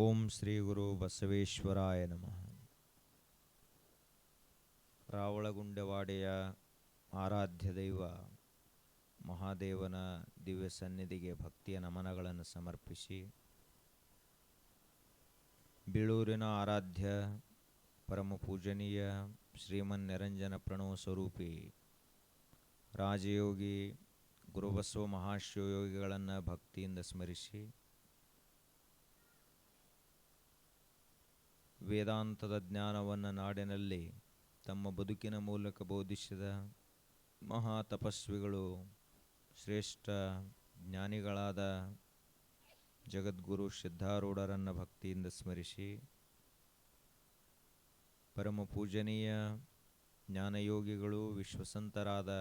ಓಂ ಶ್ರೀ ಗುರು ಬಸವೇಶ್ವರಾಯ ನಮಃ. ರಾವಳಗುಂಡವಾಡೆಯ ಆರಾಧ್ಯ ದೈವ ಮಹಾದೇವನ ದಿವ್ಯ ಸನ್ನಿಧಿಗೆ ಭಕ್ತಿಯ ನಮನಗಳನ್ನು ಸಮರ್ಪಿಸಿ, ಬೀಳೂರಿನ ಆರಾಧ್ಯ ಪರಮ ಪೂಜನೀಯ ಶ್ರೀಮನ್ ನಿರಂಜನ ಪ್ರಣವ ಸ್ವರೂಪಿ ರಾಜಯೋಗಿ ಗುರುಬಸವ ಮಹಾಶಿವಯೋಗಿಗಳನ್ನು ಭಕ್ತಿಯಿಂದ ಸ್ಮರಿಸಿ, ವೇದಾಂತದ ಜ್ಞಾನವನ್ನು ನಾಡಿನಲ್ಲಿ ತಮ್ಮ ಬದುಕಿನ ಮೂಲಕ ಬೋಧಿಸಿದ ಮಹಾ ತಪಸ್ವಿಗಳು, ಶ್ರೇಷ್ಠ ಜ್ಞಾನಿಗಳಾದ ಜಗದ್ಗುರು ಸಿದ್ಧಾರೂಢರನ್ನು ಭಕ್ತಿಯಿಂದ ಸ್ಮರಿಸಿ, ಪರಮ ಪೂಜನೀಯ ಜ್ಞಾನಯೋಗಿಗಳು ವಿಶ್ವಸಂತರಾದ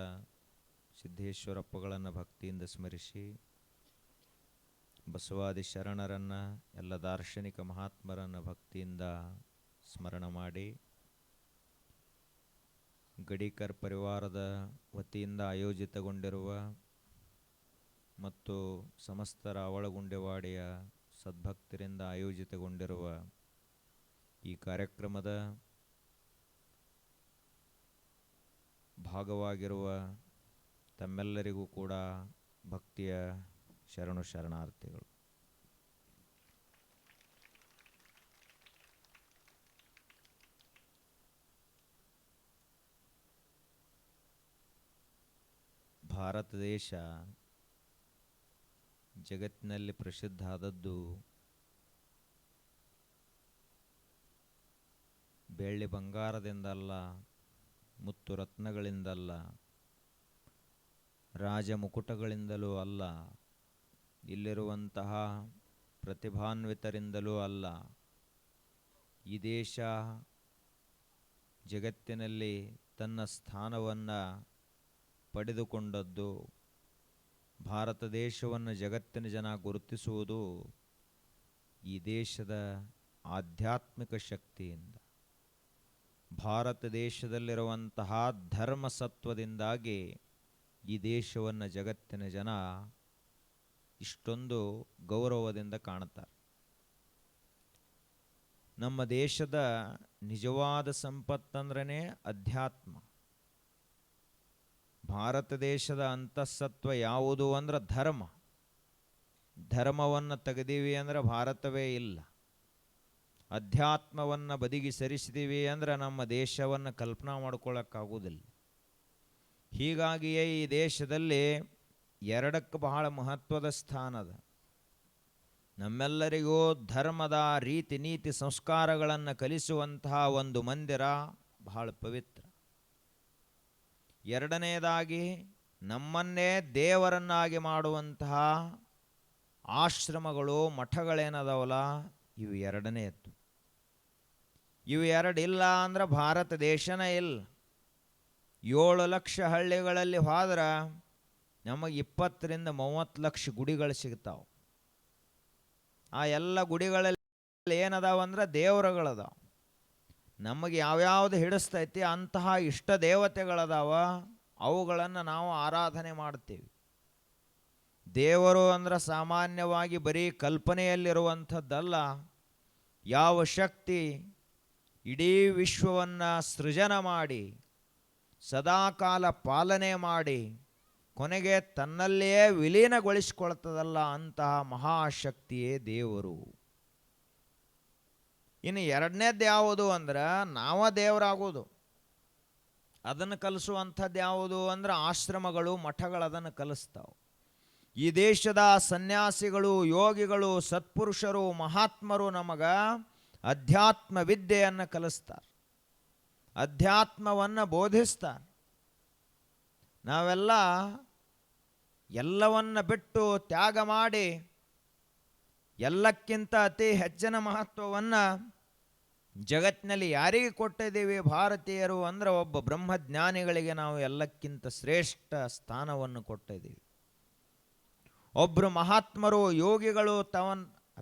ಸಿದ್ದೇಶ್ವರಪ್ಪಗಳನ್ನು ಭಕ್ತಿಯಿಂದ ಸ್ಮರಿಸಿ, ಬಸವಾದಿ ಶರಣರನ್ನು, ಎಲ್ಲ ದಾರ್ಶನಿಕ ಮಹಾತ್ಮರನ್ನು ಭಕ್ತಿಯಿಂದ ಸ್ಮರಣ ಮಾಡಿ, ಗಡಿಕರ್ ಪರಿವಾರದ ವತಿಯಿಂದ ಆಯೋಜಿತಗೊಂಡಿರುವ ಮತ್ತು ಸಮಸ್ತ ರಾವಳಗುಂಡವಾಡೆಯ ಸದ್ಭಕ್ತರಿಂದ ಆಯೋಜಿತಗೊಂಡಿರುವ ಈ ಕಾರ್ಯಕ್ರಮದ ಭಾಗವಾಗಿರುವ ತಮ್ಮೆಲ್ಲರಿಗೂ ಕೂಡ ಭಕ್ತಿಯ ಶರಣು ಶರಣಾರ್ಥಿಗಳು. ಭಾರತ ದೇಶ ಜಗತ್ತಿನಲ್ಲಿ ಪ್ರಸಿದ್ಧ ಆದದ್ದು ಬೆಳ್ಳಿ ಬಂಗಾರದಿಂದಲ್ಲ, ಮುತ್ತು ರತ್ನಗಳಿಂದಲ್ಲ, ರಾಜ ಮುಕುಟಗಳಿಂದಲೂ ಅಲ್ಲ, ಇಲ್ಲಿರುವಂತಹ ಪ್ರತಿಭಾನ್ವಿತರಿಂದಲೂ ಅಲ್ಲ. ಈ ದೇಶ ಜಗತ್ತಿನಲ್ಲಿ ತನ್ನ ಸ್ಥಾನವನ್ನು ಪಡೆದುಕೊಂಡದ್ದು, ಭಾರತ ದೇಶವನ್ನು ಜಗತ್ತಿನ ಜನ ಗುರುತಿಸುವುದು ಈ ದೇಶದ ಆಧ್ಯಾತ್ಮಿಕ ಶಕ್ತಿಯಿಂದ. ಭಾರತ ದೇಶದಲ್ಲಿರುವಂತಹ ಧರ್ಮಸತ್ವದಿಂದಾಗಿ ಈ ದೇಶವನ್ನು ಜಗತ್ತಿನ ಜನ ಇಷ್ಟೊಂದು ಗೌರವದಿಂದ ಕಾಣುತ್ತಾರೆ. ನಮ್ಮ ದೇಶದ ನಿಜವಾದ ಸಂಪತ್ತಂದ್ರೇ ಅಧ್ಯಾತ್ಮ. ಭಾರತ ದೇಶದ ಅಂತಃಸತ್ವ ಯಾವುದು ಅಂದ್ರೆ ಧರ್ಮ. ಧರ್ಮವನ್ನು ತೆಗೆದೀವಿ ಅಂದ್ರೆ ಭಾರತವೇ ಇಲ್ಲ. ಅಧ್ಯಾತ್ಮವನ್ನು ಬದಿಗೆ ಸರಿಸಿದೀವಿ ಅಂದ್ರೆ ನಮ್ಮ ದೇಶವನ್ನು ಕಲ್ಪನಾ ಮಾಡ್ಕೊಳ್ಳೋಕ್ಕಾಗೋದಿಲ್ಲ. ಹೀಗಾಗಿಯೇ ಈ ದೇಶದಲ್ಲಿ ಎರಡಕ್ಕೆ ಬಹಳ ಮಹತ್ವದ ಸ್ಥಾನದ. ನಮ್ಮೆಲ್ಲರಿಗೂ ಧರ್ಮದ ರೀತಿ ನೀತಿ ಸಂಸ್ಕಾರಗಳನ್ನು ಕಲಿಸುವಂತಹ ಒಂದು ಮಂದಿರ ಬಹಳ ಪವಿತ್ರ. ಎರಡನೆಯದಾಗಿ ನಮ್ಮನ್ನೇ ದೇವರನ್ನಾಗಿ ಮಾಡುವಂತಹ ಆಶ್ರಮಗಳು, ಮಠಗಳೇನದಾವಲ್ಲ, ಇವು ಎರಡನೆಯದ್ದು. ಇವು ಎರಡಿಲ್ಲ ಅಂದ್ರೆ ಭಾರತ ದೇಶನೇ ಇಲ್ಲ. 7 ಲಕ್ಷ ಹಳ್ಳಿಗಳಲ್ಲಿ ಹೋದ್ರೆ ನಮಗೆ 20 ರಿಂದ 30 ಲಕ್ಷ ಗುಡಿಗಳು ಸಿಗ್ತಾವೆ. ಆ ಎಲ್ಲ ಗುಡಿಗಳಲ್ಲಿ ಏನದಾವಂದ್ರೆ ದೇವರುಗಳದಾವ. ನಮಗೆ ಯಾವ್ಯಾವುದು ಹಿಡಿಸ್ತೈತಿ ಅಂತಹ ಇಷ್ಟ ದೇವತೆಗಳದಾವ, ಅವುಗಳನ್ನು ನಾವು ಆರಾಧನೆ ಮಾಡ್ತೀವಿ. ದೇವರು ಅಂದ್ರೆ ಸಾಮಾನ್ಯವಾಗಿ ಬರೀ ಕಲ್ಪನೆಯಲ್ಲಿರುವಂಥದ್ದಲ್ಲ. ಯಾವ ಶಕ್ತಿ ಇಡೀ ವಿಶ್ವವನ್ನು ಸೃಜನ ಮಾಡಿ ಸದಾಕಾಲ ಪಾಲನೆ ಮಾಡಿ ಕೊನೆಗೆ ತನ್ನಲ್ಲಿಯೇ ವಿಲೀನಗೊಳಿಸಿಕೊಳ್ತದಲ್ಲ, ಅಂತಹ ಮಹಾಶಕ್ತಿಯೇ ದೇವರು. ಇನ್ನು ಎರಡನೇದ್ದು ಯಾವುದು ಅಂದ್ರೆ ನಾವ ದೇವರಾಗೋದು. ಅದನ್ನು ಕಲಿಸುವಂಥದ್ದು ಯಾವುದು ಅಂದ್ರೆ ಆಶ್ರಮಗಳು, ಮಠಗಳು ಅದನ್ನು ಕಲಿಸ್ತಾವೆ. ಈ ದೇಶದ ಸನ್ಯಾಸಿಗಳು, ಯೋಗಿಗಳು, ಸತ್ಪುರುಷರು, ಮಹಾತ್ಮರು ನಮಗೆ ಅಧ್ಯಾತ್ಮ ವಿದ್ಯೆಯನ್ನು ಕಲಿಸ್ತಾರೆ, ಅಧ್ಯಾತ್ಮವನ್ನು ಬೋಧಿಸ್ತಾರೆ. ನಾವೆಲ್ಲ ಎಲ್ಲವನ್ನು ಬಿಟ್ಟು ತ್ಯಾಗ ಮಾಡಿ ಎಲ್ಲಕ್ಕಿಂತ ಅತಿ ಹೆಚ್ಚಿನ ಮಹತ್ವವನ್ನು ಜಗತ್ತಿನಲ್ಲಿ ಯಾರಿಗೆ ಕೊಟ್ಟಿದ್ದೀವಿ ಭಾರತೀಯರು ಅಂದ್ರೆ ಒಬ್ಬ ಬ್ರಹ್ಮಜ್ಞಾನಿಗಳಿಗೆ ನಾವು ಎಲ್ಲಕ್ಕಿಂತ ಶ್ರೇಷ್ಠ ಸ್ಥಾನವನ್ನು ಕೊಟ್ಟಿದ್ದೀವಿ. ಒಬ್ಬರು ಮಹಾತ್ಮರು, ಯೋಗಿಗಳು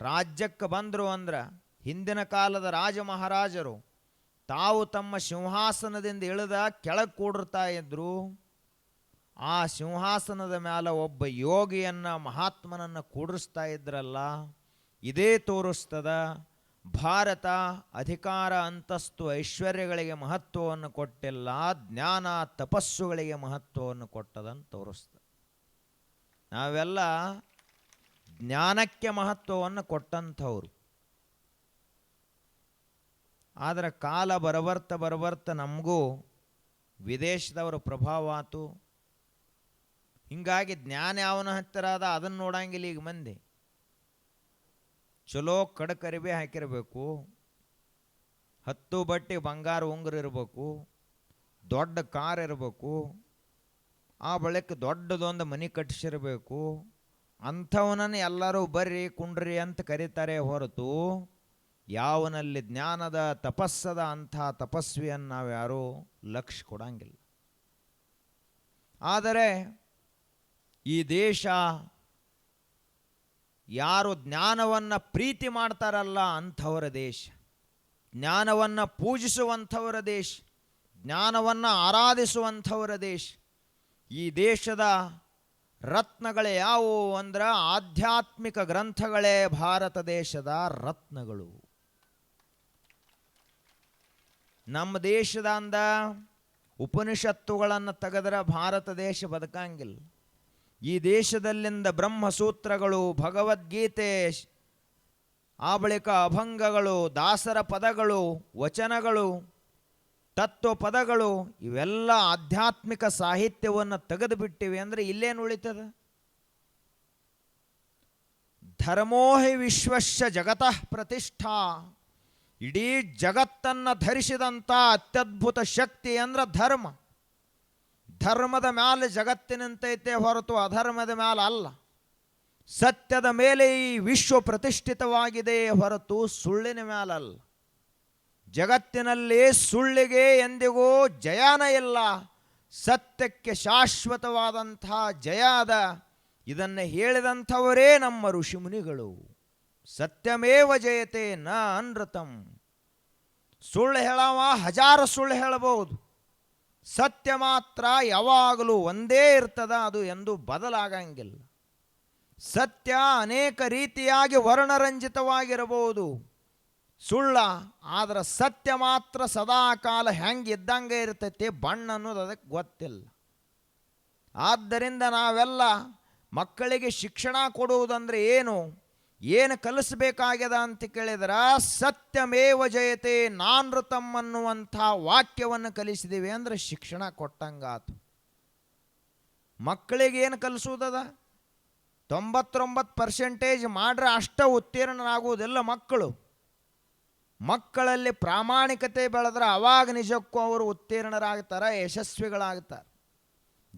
ರಾಜ್ಯಕ್ಕೆ ಬಂದರು ಅಂದ್ರೆ ಹಿಂದಿನ ಕಾಲದ ರಾಜ ಮಹಾರಾಜರು ತಾವು ತಮ್ಮ ಸಿಂಹಾಸನದಿಂದ ಇಳಿದ ಕೆಳಗೆ ಕೂಡಿರ್ತಾ ಇದ್ರು. ಆ ಸಿಂಹಾಸನದ ಮೇಲೆ ಒಬ್ಬ ಯೋಗಿಯನ್ನು, ಮಹಾತ್ಮನನ್ನು ಕೂಡಿಸ್ತಾ ಇದ್ರಲ್ಲ. ಇದೇ ತೋರಿಸ್ತದ ಭಾರತ ಅಧಿಕಾರ ಅಂತಸ್ತು ಐಶ್ವರ್ಯಗಳಿಗೆ ಮಹತ್ವವನ್ನು ಕೊಟ್ಟಿಲ್ಲ, ಜ್ಞಾನ ತಪಸ್ಸುಗಳಿಗೆ ಮಹತ್ವವನ್ನು ಕೊಟ್ಟದಂತ ತೋರಿಸ್ತದೆ. ನಾವೆಲ್ಲ ಜ್ಞಾನಕ್ಕೆ ಮಹತ್ವವನ್ನು ಕೊಟ್ಟಂಥವ್ರು. ಆದರೆ ಕಾಲ ಬರಬರ್ತ ನಮಗೂ ವಿದೇಶದವರ ಪ್ರಭಾವ ಆತು. ಹಿಂಗಾಗಿ ಜ್ಞಾನ ಯಾವನ ಹತ್ತಿರ ಅದ ಅದನ್ನು ನೋಡಂಗಿಲ್ಲ ಈಗ ಮಂದಿ. ಚಲೋ ಕಡಕರಿಬೆ ಹಾಕಿರಬೇಕು, 10 ಬಟ್ಟೆ ಬಂಗಾರ ಉಂಗುರ ಇರಬೇಕು, ದೊಡ್ಡ ಕಾರ್ ಇರಬೇಕು, ಆ ಬಳಿಕ ದೊಡ್ಡದೊಂದು ಮನೆ ಕಟ್ಟಿಸಿರಬೇಕು. ಅಂಥವನನ್ನು ಎಲ್ಲರೂ ಬರ್ರಿ ಕುಂಡ್ರಿ ಅಂತ ಕರೀತಾರೆ ಹೊರತು ಯಾವನಲ್ಲಿ ಜ್ಞಾನದ ತಪಸ್ಸದ ಅಂಥ ತಪಸ್ವಿಯನ್ನು ನಾವು ಯಾರೂ ಲಕ್ಷ್ಯ ಕೊಡಂಗಿಲ್ಲ. ಆದರೆ ಈ ದೇಶ ಯಾರು ಜ್ಞಾನವನ್ನು ಪ್ರೀತಿ ಮಾಡ್ತಾರಲ್ಲ ಅಂಥವರ ದೇಶ, ಜ್ಞಾನವನ್ನು ಪೂಜಿಸುವಂಥವರ ದೇಶ, ಜ್ಞಾನವನ್ನು ಆರಾಧಿಸುವಂಥವರ ದೇಶ. ಈ ದೇಶದ ರತ್ನಗಳೇ ಯಾವುವು ಅಂದ್ರೆ ಆಧ್ಯಾತ್ಮಿಕ ಗ್ರಂಥಗಳೇ ಭಾರತ ದೇಶದ ರತ್ನಗಳು. ನಮ್ಮ ದೇಶದಿಂದ ಉಪನಿಷತ್ತುಗಳನ್ನು ತೆಗೆದ್ರೆ ಭಾರತ ದೇಶ ಬದುಕಂಗಿಲ್ಲ. ಈ ದೇಶದಲ್ಲಿಂದ ಬ್ರಹ್ಮಸೂತ್ರಗಳು, ಭಗವದ್ಗೀತೆ, ಆ ಬಳಿಕ ಅಭಂಗಗಳು, ದಾಸರ ಪದಗಳು, ವಚನಗಳು, ತತ್ವ ಪದಗಳು, ಇವೆಲ್ಲ ಆಧ್ಯಾತ್ಮಿಕ ಸಾಹಿತ್ಯವನ್ನು ತೆಗೆದು ಬಿಟ್ಟಿವೆ ಅಂದರೆ ಇಲ್ಲೇನು ಉಳಿತದ? ಧರ್ಮೋ ಹಿ ವಿಶ್ವಸ್ಯ ಜಗತಃ ಪ್ರತಿಷ್ಠಾ. ಇಡೀ ಜಗತ್ತನ್ನು ಧರಿಸಿದಂಥ ಅತ್ಯದ್ಭುತ ಶಕ್ತಿ ಅಂದ್ರೆ ಧರ್ಮ. ಧರ್ಮದ ಮೇಲೆ ಜಗತ್ತಿನಂತೈತೆ ಹೊರತು ಅಧರ್ಮದ ಮೇಲೆ ಅಲ್ಲ. ಸತ್ಯದ ಮೇಲೆ ಈ ವಿಶ್ವ ಪ್ರತಿಷ್ಠಿತವಾಗಿದೆ ಹೊರತು ಸುಳ್ಳಿನ ಮೇಲಲ್ಲ. ಜಗತ್ತಿನಲ್ಲಿ ಸುಳ್ಳಿಗೆ ಎಂದಿಗೂ ಜಯನ ಇಲ್ಲ, ಸತ್ಯಕ್ಕೆ ಶಾಶ್ವತವಾದಂಥ ಜಯ ಅದ. ಇದನ್ನು ಹೇಳಿದಂಥವರೇ ನಮ್ಮ ಋಷಿಮುನಿಗಳು. ಸತ್ಯಮೇವ ಜಯತೆ ನ ಅನೃತಂ. ಸುಳ್ಳು ಹೇಳವ 1000 ಸುಳ್ಳು ಹೇಳಬಹುದು, ಸತ್ಯ ಮಾತ್ರ ಯಾವಾಗಲೂ ಒಂದೇ ಇರ್ತದ, ಅದು ಎಂದೂ ಬದಲಾಗಂಗಿಲ್ಲ. ಸತ್ಯ ಅನೇಕ ರೀತಿಯಾಗಿ ವರ್ಣರಂಜಿತವಾಗಿರಬಹುದು ಸುಳ್ಳ, ಆದರೆ ಸತ್ಯ ಮಾತ್ರ ಸದಾ ಕಾಲ ಹೆಂಗೆ ಇದ್ದಂಗೆ ಇರ್ತೈತಿ, ಬಣ್ಣ ಅನ್ನೋದು ಅದಕ್ಕೆ ಗೊತ್ತಿಲ್ಲ. ಆದ್ದರಿಂದ ನಾವೆಲ್ಲ ಮಕ್ಕಳಿಗೆ ಶಿಕ್ಷಣ ಕೊಡುವುದಂದ್ರೆ ಏನು ಕಲಿಸಬೇಕಾಗ್ಯದ ಅಂತ ಕೇಳಿದ್ರೆ ಸತ್ಯಮೇವ ಜಯತೆ ನಾನೃತಂ ಅನ್ನುವಂಥ ವಾಕ್ಯವನ್ನು ಕಲಿಸಿದ್ದೀವಿ ಅಂದರೆ ಶಿಕ್ಷಣ ಕೊಟ್ಟಂಗಾತು. ಮಕ್ಕಳಿಗೆ ಏನು ಕಲಿಸುವುದದ? 99% ಮಾಡ್ರೆ ಅಷ್ಟ ಉತ್ತೀರ್ಣರಾಗುವುದಿಲ್ಲ ಮಕ್ಕಳು. ಮಕ್ಕಳಲ್ಲಿ ಪ್ರಾಮಾಣಿಕತೆ ಬೆಳೆದ್ರೆ ಅವಾಗ ನಿಜಕ್ಕೂ ಅವರು ಉತ್ತೀರ್ಣರಾಗ್ತಾರೆ, ಯಶಸ್ವಿಗಳಾಗ್ತಾರೆ.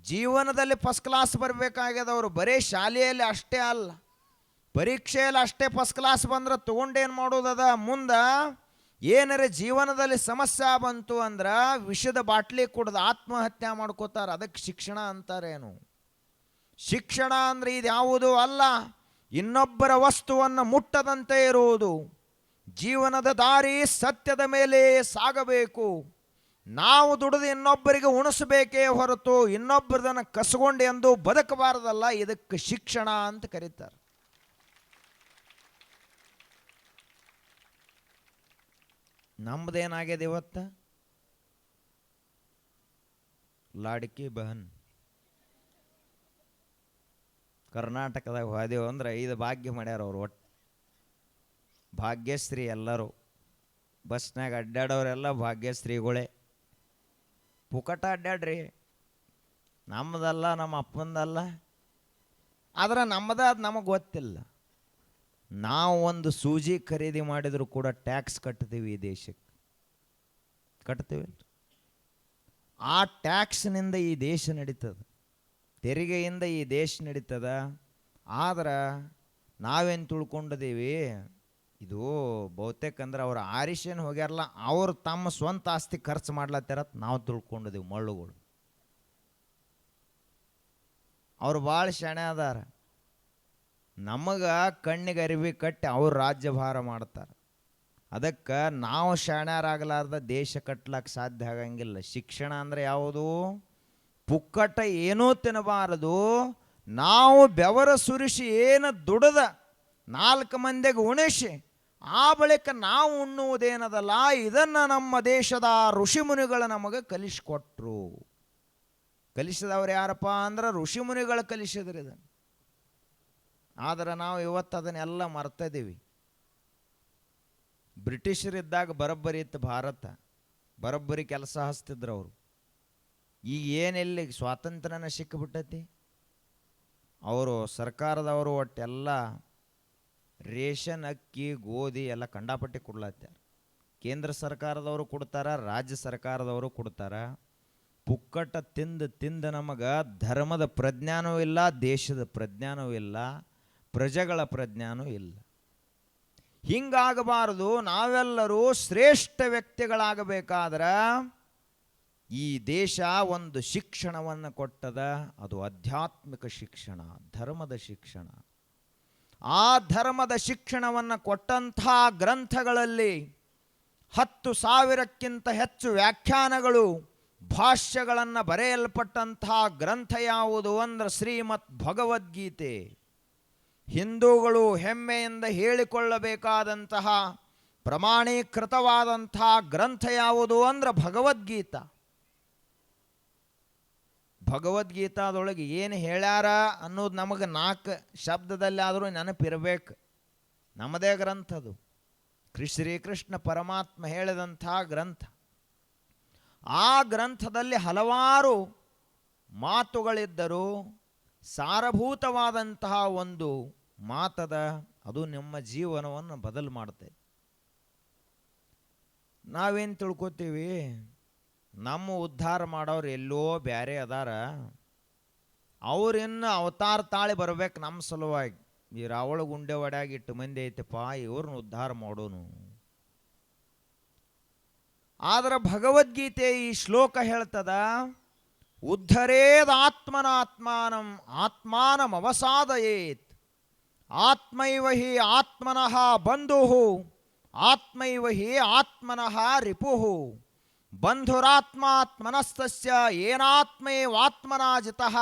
ಜೀವನದಲ್ಲಿ ಫಸ್ಟ್ ಕ್ಲಾಸ್ ಬರಬೇಕಾಗ್ಯದವರು ಬರೀ ಶಾಲೆಯಲ್ಲಿ ಅಷ್ಟೇ ಅಲ್ಲ, ಪರೀಕ್ಷೆಯಲ್ಲಿ ಅಷ್ಟೇ ಫಸ್ಟ್ ಕ್ಲಾಸ್ ಬಂದ್ರೆ ತೊಗೊಂಡೇನು ಮಾಡೋದದ? ಮುಂದೆ ಏನಾರ ಜೀವನದಲ್ಲಿ ಸಮಸ್ಯೆ ಬಂತು ಅಂದ್ರೆ ವಿಷದ ಬಾಟ್ಲಿ ಕುಡ್ದು ಆತ್ಮಹತ್ಯೆ ಮಾಡ್ಕೋತಾರೆ. ಅದಕ್ಕೆ ಶಿಕ್ಷಣ ಅಂತಾರೇನು? ಶಿಕ್ಷಣ ಅಂದರೆ ಇದು ಯಾವುದೂ ಅಲ್ಲ, ಇನ್ನೊಬ್ಬರ ವಸ್ತುವನ್ನು ಮುಟ್ಟದಂತೆ ಇರುವುದು. ಜೀವನದ ದಾರಿ ಸತ್ಯದ ಮೇಲೆ ಸಾಗಬೇಕು. ನಾವು ದುಡಿದು ಇನ್ನೊಬ್ಬರಿಗೆ ಉಣಿಸಬೇಕೇ ಹೊರತು ಇನ್ನೊಬ್ಬರದನ್ನು ಕಸ್ಕೊಂಡು ಎಂದು ಬದುಕಬಾರದಲ್ಲ. ಇದಕ್ಕೆ ಶಿಕ್ಷಣ ಅಂತ ಕರೀತಾರೆ. ನಮ್ಮದೇನಾಗಿದೆ ಇವತ್ತು? ಲಾಡ್ಕಿ ಬಹನ್. ಕರ್ನಾಟಕದಾಗ ಹೋದೆವು ಅಂದ್ರೆ 5 ಭಾಗ್ಯ ಮಾಡ್ಯಾರ ಅವ್ರು. ಒಟ್ಟು ಭಾಗ್ಯಶ್ರೀ ಎಲ್ಲರೂ. ಬಸ್ನಾಗ ಅಡ್ಡಾಡೋರೆಲ್ಲ ಭಾಗ್ಯಶ್ರೀಗಳೇ. ಪುಕಟ ಅಡ್ಡಾಡ್ರಿ, ನಮ್ಮದಲ್ಲ, ನಮ್ಮ ಅಪ್ಪಂದಲ್ಲ. ಆದ್ರೆ ನಮ್ಮದ ಅದು ನಮಗೆ ಗೊತ್ತಿಲ್ಲ. ನಾವು ಒಂದು ಸೂಜಿ ಖರೀದಿ ಮಾಡಿದರೂ ಕೂಡ ಟ್ಯಾಕ್ಸ್ ಕಟ್ತೀವಿ ಈ ದೇಶಕ್ಕೆ. ಕಟ್ತೀವಿ. ಆ ಟ್ಯಾಕ್ಸ್ನಿಂದ ಈ ದೇಶ ನಡೀತದೆ, ತೆರಿಗೆಯಿಂದ ಈ ದೇಶ ನಡೀತದ. ಆದ್ರೆ ನಾವೇನು ತಿಳ್ಕೊಂಡಿದ್ದೀವಿ, ಇದು ಬಹುತೇಕ ಅಂದ್ರೆ ಅವ್ರು ಆರಿಷನ್ ಹೋಗ್ಯಾರಲ್ಲ, ಅವ್ರು ತಮ್ಮ ಸ್ವಂತ ಆಸ್ತಿ ಖರ್ಚು ಮಾಡ್ಲತ್ತಾರತ್ ನಾವು ತಿಳ್ಕೊಂಡಿದ್ದೀವಿ. ಮಳ್ಳುಗಳು ಅವ್ರು ಭಾಳ ಶಾಣೆ ಅದಾರ. ನಮಗೆ ಕಣ್ಣಿಗೆ ಅರಿವಿ ಕಟ್ಟಿ ಅವ್ರು ರಾಜ್ಯಭಾರ ಮಾಡ್ತಾರೆ. ಅದಕ್ಕೆ ನಾವು ಶಾಣ್ಯರಾಗಲಾರ್ದ ದೇಶ ಕಟ್ಲಕ್ಕೆ ಸಾಧ್ಯ ಆಗಂಗಿಲ್ಲ. ಶಿಕ್ಷಣ ಅಂದರೆ ಯಾವುದು? ಪುಕ್ಕಟ ಏನೂ ತಿನ್ನಬಾರದು. ನಾವು ಬೆವರ ಸುರಿಸಿ ಏನು ದುಡದ 4 ಮಂದಿಗೆ ಉಣಿಸಿ ಆ ಬಳಿಕ ನಾವು ಉಣ್ಣುವುದೇನದಲ್ಲ, ಇದನ್ನು ನಮ್ಮ ದೇಶದ ಋಷಿಮುನಿಗಳು ನಮಗೆ ಕಲಿಸಿಕೊಟ್ರು. ಕಲಿಸಿದವ್ರು ಯಾರಪ್ಪ ಅಂದ್ರೆ ಋಷಿಮುನಿಗಳು ಕಲಿಸಿದ್ರು ಇದನ್ನು. ಆದರೆ ನಾವು ಇವತ್ತು ಅದನ್ನೆಲ್ಲ ಮರ್ತದೀವಿ. ಬ್ರಿಟಿಷರಿದ್ದಾಗ ಬರೋಬ್ಬರಿ ಇತ್ತು ಭಾರತ, ಬರೋಬ್ಬರಿ ಕೆಲಸ ಹಚ್ತಿದ್ರು ಅವರು. ಈಗ ಏನೆಲ್ಲಿ ಸ್ವಾತಂತ್ರ್ಯನ ಸಿಕ್ಕಿಬಿಟ್ಟೈತಿ. ಅವರು ಸರ್ಕಾರದವರು ಒಟ್ಟೆಲ್ಲ ರೇಷನ್ ಅಕ್ಕಿ ಗೋಧಿ ಎಲ್ಲ ಕಂಡಾಪಟ್ಟಿ ಕೊಡ್ಲತ್ತಾರೆ. ಕೇಂದ್ರ ಸರ್ಕಾರದವರು ಕೊಡ್ತಾರ, ರಾಜ್ಯ ಸರ್ಕಾರದವರು ಕೊಡ್ತಾರ. ಪುಕ್ಕಟ ತಿಂದು ನಮಗೆ ಧರ್ಮದ ಪ್ರಜ್ಞಾನೂ ಇಲ್ಲ, ದೇಶದ ಪ್ರಜ್ಞಾನೂ ಇಲ್ಲ, ಪ್ರಜೆಗಳ ಪ್ರಜ್ಞಾನೂ ಇಲ್ಲ. ಹಿಂಗಾಗಬಾರದು. ನಾವೆಲ್ಲರೂ ಶ್ರೇಷ್ಠ ವ್ಯಕ್ತಿಗಳಾಗಬೇಕಾದ್ರೆ ಈ ದೇಶ ಒಂದು ಶಿಕ್ಷಣವನ್ನು ಕೊಟ್ಟದ. ಅದು ಆಧ್ಯಾತ್ಮಿಕ ಶಿಕ್ಷಣ, ಧರ್ಮದ ಶಿಕ್ಷಣ. ಆ ಧರ್ಮದ ಶಿಕ್ಷಣವನ್ನು ಕೊಟ್ಟಂಥ ಗ್ರಂಥಗಳಲ್ಲಿ 10,000ಕ್ಕಿಂತ ಹೆಚ್ಚು ವ್ಯಾಖ್ಯಾನಗಳು, ಭಾಷ್ಯಗಳನ್ನು ಬರೆಯಲ್ಪಟ್ಟಂಥ ಗ್ರಂಥ ಯಾವುದು ಅಂದ್ರೆ ಶ್ರೀಮದ್ ಭಗವದ್ಗೀತೆ. ಹಿಂದೂಗಳು ಹೆಮ್ಮೆಯಿಂದ ಹೇಳಿಕೊಳ್ಳಬೇಕಾದಂತಹ ಪ್ರಮಾಣೀಕೃತವಾದಂಥ ಗ್ರಂಥ ಯಾವುದು ಅಂದ್ರೆ ಭಗವದ್ಗೀತಾ. ಭಗವದ್ಗೀತಾದೊಳಗೆ ಏನು ಹೇಳ್ಯಾರ ಅನ್ನೋದು ನಮಗೆ 4 ಶಬ್ದದಲ್ಲಿ ಆದರೂ ನೆನಪಿರಬೇಕು. ನಮ್ಮದೇ ಗ್ರಂಥದು, ಶ್ರೀಕೃಷ್ಣ ಪರಮಾತ್ಮ ಹೇಳಿದಂಥ ಗ್ರಂಥ. ಆ ಗ್ರಂಥದಲ್ಲಿ ಹಲವಾರು ಮಾತುಗಳಿದ್ದರೂ ಸಾರಭೂತವಾದಂತಹ ಒಂದು ಮಾತದ, ಅದು ನಿಮ್ಮ ಜೀವನವನ್ನು ಬದಲು ಮಾಡುತ್ತೆ. ನಾವೇನು ತಿಳ್ಕೊತೀವಿ, ನಮ್ಮ ಉದ್ಧಾರ ಮಾಡೋರು ಎಲ್ಲೋ ಬ್ಯಾರೆ ಅದಾರ, ಅವ್ರಿನ್ನು ಅವತಾರ ತಾಳಿ ಬರ್ಬೇಕು ನಮ್ಮ ಸಲುವಾಗಿ. ಈ ರಾವಳ ಗುಂಡೆ ಒಡ್ಯಾಗಿ 8 ಮಂದಿ ಐತೆಪ್ಪ, ಇವ್ರನ್ನ ಉದ್ಧಾರ ಮಾಡೋನು. ಆದ್ರೆ ಭಗವದ್ಗೀತೆ ಈ ಶ್ಲೋಕ ಹೇಳ್ತದ, ಉದ್ಧರೇದ್ ಆತ್ಮನಾತ್ಮಾನಂ ಆತ್ಮಾನಂ ಅವಸಾದಯೇತ್, ಆತ್ಮೈವ ಹಿ ಆತ್ಮನಃ ಬಂಧುಃ ಆತ್ಮೈವ ಹಿ ಆತ್ಮನಃ ರಿಪುಃ ಬಂಧುರಾತ್ಮಾತ್ಮನಸ್ತಸ್ಯ ಏನಾತ್ಮೈವಾತ್ಮನಾ ಜಿತಃ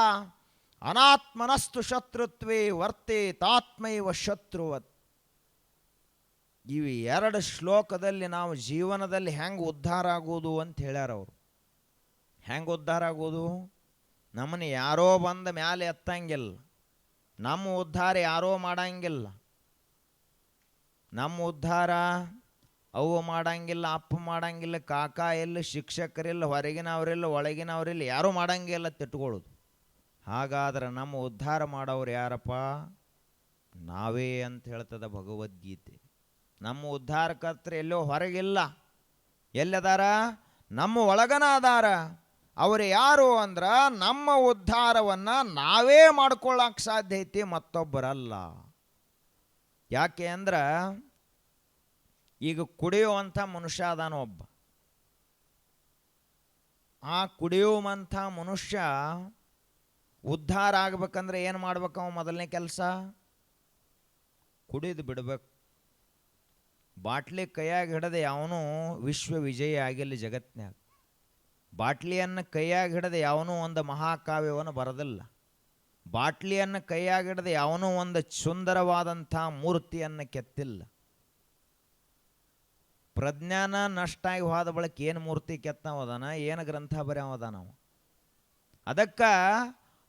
ಅನಾತ್ಮನಸ್ತು ಶತ್ರುತ್ವೇ ವರ್ತೇತಾತ್ಮೈವ ಶತ್ರುವತ್. ಇವು 2 ಶ್ಲೋಕದಲ್ಲಿ ನಾವು ಜೀವನದಲ್ಲಿ ಹೆಂಗೆ ಉದ್ಧಾರ ಆಗೋದು ಅಂತ ಹೇಳ್ಯಾರ ಅವರು. ಹೆಂಗೆ ಉದ್ಧಾರ ಆಗೋದು? ನಮ್ಮನ್ನು ಯಾರೋ ಬಂದ ಮ್ಯಾಲೆ ಎತ್ತಂಗಿಲ್ಲ, ನಮ್ಮ ಉದ್ಧಾರ ಯಾರೋ ಮಾಡಂಗಿಲ್ಲ. ನಮ್ಮ ಉದ್ಧಾರ ಅವ್ವ ಮಾಡಂಗಿಲ್ಲ, ಅಪ್ಪ ಮಾಡಂಗಿಲ್ಲ, ಕಾಕ ಇಲ್ಲ, ಶಿಕ್ಷಕರಿಲ್ಲ, ಹೊರಗಿನವರಿಲ್ಲ, ಒಳಗಿನವರಿಲ್ಲ, ಯಾರೂ ಮಾಡಂಗಿಲ್ಲ ತಿಟ್ಕೊಳ್ಳೋದು. ಹಾಗಾದ್ರೆ ನಮ್ಮ ಉದ್ಧಾರ ಮಾಡೋರು ಯಾರಪ್ಪ? ನಾವೇ ಅಂತ ಹೇಳ್ತದ ಭಗವದ್ಗೀತೆ. ನಮ್ಮ ಉದ್ಧಾರಕರ್ತರ ಎಲ್ಲೋ ಹೊರಗಿಲ್ಲ, ಎಲ್ಲದಾರ? ನಮ್ಮ ಒಳಗನ ಅದಾರ. ಅವರು ಯಾರು ಅಂದ್ರೆ ನಮ್ಮ ಉದ್ಧಾರವನ್ನು ನಾವೇ ಮಾಡ್ಕೊಳ್ಳೋಕೆ ಸಾಧ್ಯ ಐತಿ, ಮತ್ತೊಬ್ಬರಲ್ಲ. ಯಾಕೆ ಅಂದ್ರೆ ಈಗ ಕುಡಿಯುವಂಥ ಮನುಷ್ಯ ಅದಾನ ಒಬ್ಬ. ಆ ಕುಡಿಯುವಂಥ ಮನುಷ್ಯ ಉದ್ಧಾರ ಆಗ್ಬೇಕಂದ್ರೆ ಏನು ಮಾಡ್ಬೇಕು? ಅವ ಮೊದಲನೇ ಕೆಲಸ ಕುಡಿದು ಬಿಡಬೇಕು. ಬಾಟ್ಲಿ ಕೈಯಾಗಿ ಹಿಡದೆ ಯಾವನೂ ವಿಶ್ವ ವಿಜಯ ಆಗಿಲ್ಲ ಜಗತ್ತಿನಾಗ. ಬಾಟ್ಲಿಯನ್ನು ಕೈಯಾಗಿ ಹಿಡದೆ ಯಾವನೂ ಒಂದು ಮಹಾಕಾವ್ಯವನ್ನು ಬರೋದಿಲ್ಲ. ಬಾಟ್ಲಿಯನ್ನು ಕೈಯಾಗಿ ಹಿಡದೆ ಯಾವನೂ ಒಂದು ಸುಂದರವಾದಂಥ ಮೂರ್ತಿಯನ್ನು ಕೆತ್ತಿಲ್ಲ. ಪ್ರಜ್ಞಾನ ನಷ್ಟ ಆಗಿ ಹೋದ ಬಳಿಕ ಏನು ಮೂರ್ತಿ ಕೆತ್ತವದಾನ, ಏನು ಗ್ರಂಥ ಬರೆಯವದಾನ ಅವ. ಅದಕ್ಕೆ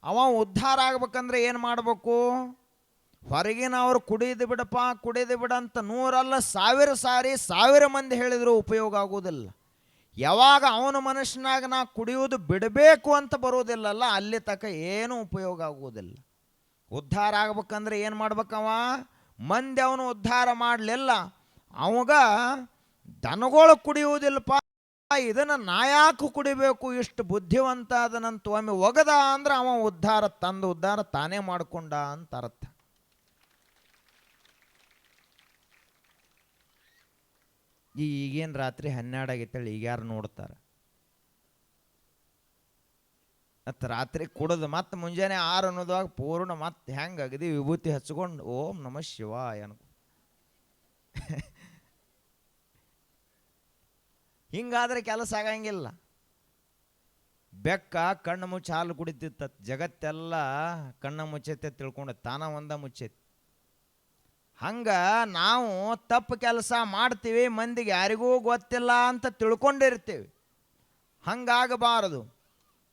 ಅವ ಉದ್ಧಾರ ಆಗ್ಬೇಕಂದ್ರೆ ಏನು ಮಾಡಬೇಕು? ಹೊರಗಿನವರು ಕುಡಿದು ಬಿಡಪ್ಪ, ಕುಡಿದು ಬಿಡಂತ 100 ಅಲ್ಲ 1000 ಸಾರಿ 1000 ಮಂದಿ ಹೇಳಿದರೂ ಉಪಯೋಗ ಆಗುವುದಿಲ್ಲ. ಯಾವಾಗ ಅವನ ಮನಸ್ಸಿನಾಗ ನಾ ಕುಡಿಯುವುದು ಬಿಡಬೇಕು ಅಂತ ಬರೋದಿಲ್ಲಲ್ಲ, ಅಲ್ಲಿ ತನಕ ಏನೂ ಉಪಯೋಗ ಆಗುವುದಿಲ್ಲ. ಉದ್ಧಾರ ಆಗ್ಬೇಕಂದ್ರೆ ಏನು ಮಾಡ್ಬೇಕವ? ಮಂದಿ ಅವನು ಉದ್ಧಾರ ಮಾಡಲಿಲ್ಲ, ಅವಾಗ ದನಗಳು ಕುಡಿಯುವುದಿಲ್ಲಪ್ಪ, ಇದನ್ನು ನಾ ಯಾಕೆ ಕುಡಿಬೇಕು, ಇಷ್ಟು ಬುದ್ಧಿವಂತ ಅದನಂತ ಒಮ್ಮೆ ಒಗದ ಅಂದ್ರೆ ಅವ ಉದ್ಧಾರ ತಂದು ಉದ್ಧಾರ ತಾನೇ ಮಾಡಿಕೊಂಡ ಅಂತ ಅರ್ಥ. ಈಗೇನು ರಾತ್ರಿ 12 ಆಗೈತೇಳಿ ಈಗ ಯಾರು ನೋಡ್ತಾರೆ? ಮತ್ತು ರಾತ್ರಿ ಕುಡಿದು ಮತ್ತೆ ಮುಂಜಾನೆ 6 ಅನ್ನೋದಾಗ ಪೂರ್ಣ ಮತ್ತೆ ಹೆಂಗೆ ಅಗದಿ ವಿಭೂತಿ ಹಚ್ಕೊಂಡು ಓಂ ನಮಃ ಶಿವಾಯ ಅನ್ಕೊ. ಹಿಂಗಾದ್ರೆ ಕೆಲಸ ಆಗಂಗಿಲ್ಲ. ಬೆಕ್ಕ ಕಣ್ಣು ಮುಚ್ಚಿ ಹಾಲು ಕುಡಿತಿತ್ತ, ಜಗತ್ತೆಲ್ಲ ಕಣ್ಣ ಮುಚ್ಚೈತೆ ತಿಳ್ಕೊಂಡು ತಾನ ಒಂದ ಮುಚ್ಚೈತಿ. ಹಂಗೆ ನಾವು ತಪ್ಪು ಕೆಲಸ ಮಾಡ್ತೀವಿ, ಮಂದಿಗೆ ಯಾರಿಗೂ ಗೊತ್ತಿಲ್ಲ ಅಂತ ತಿಳ್ಕೊಂಡಿರ್ತೀವಿ. ಹಂಗಾಗಬಾರದು.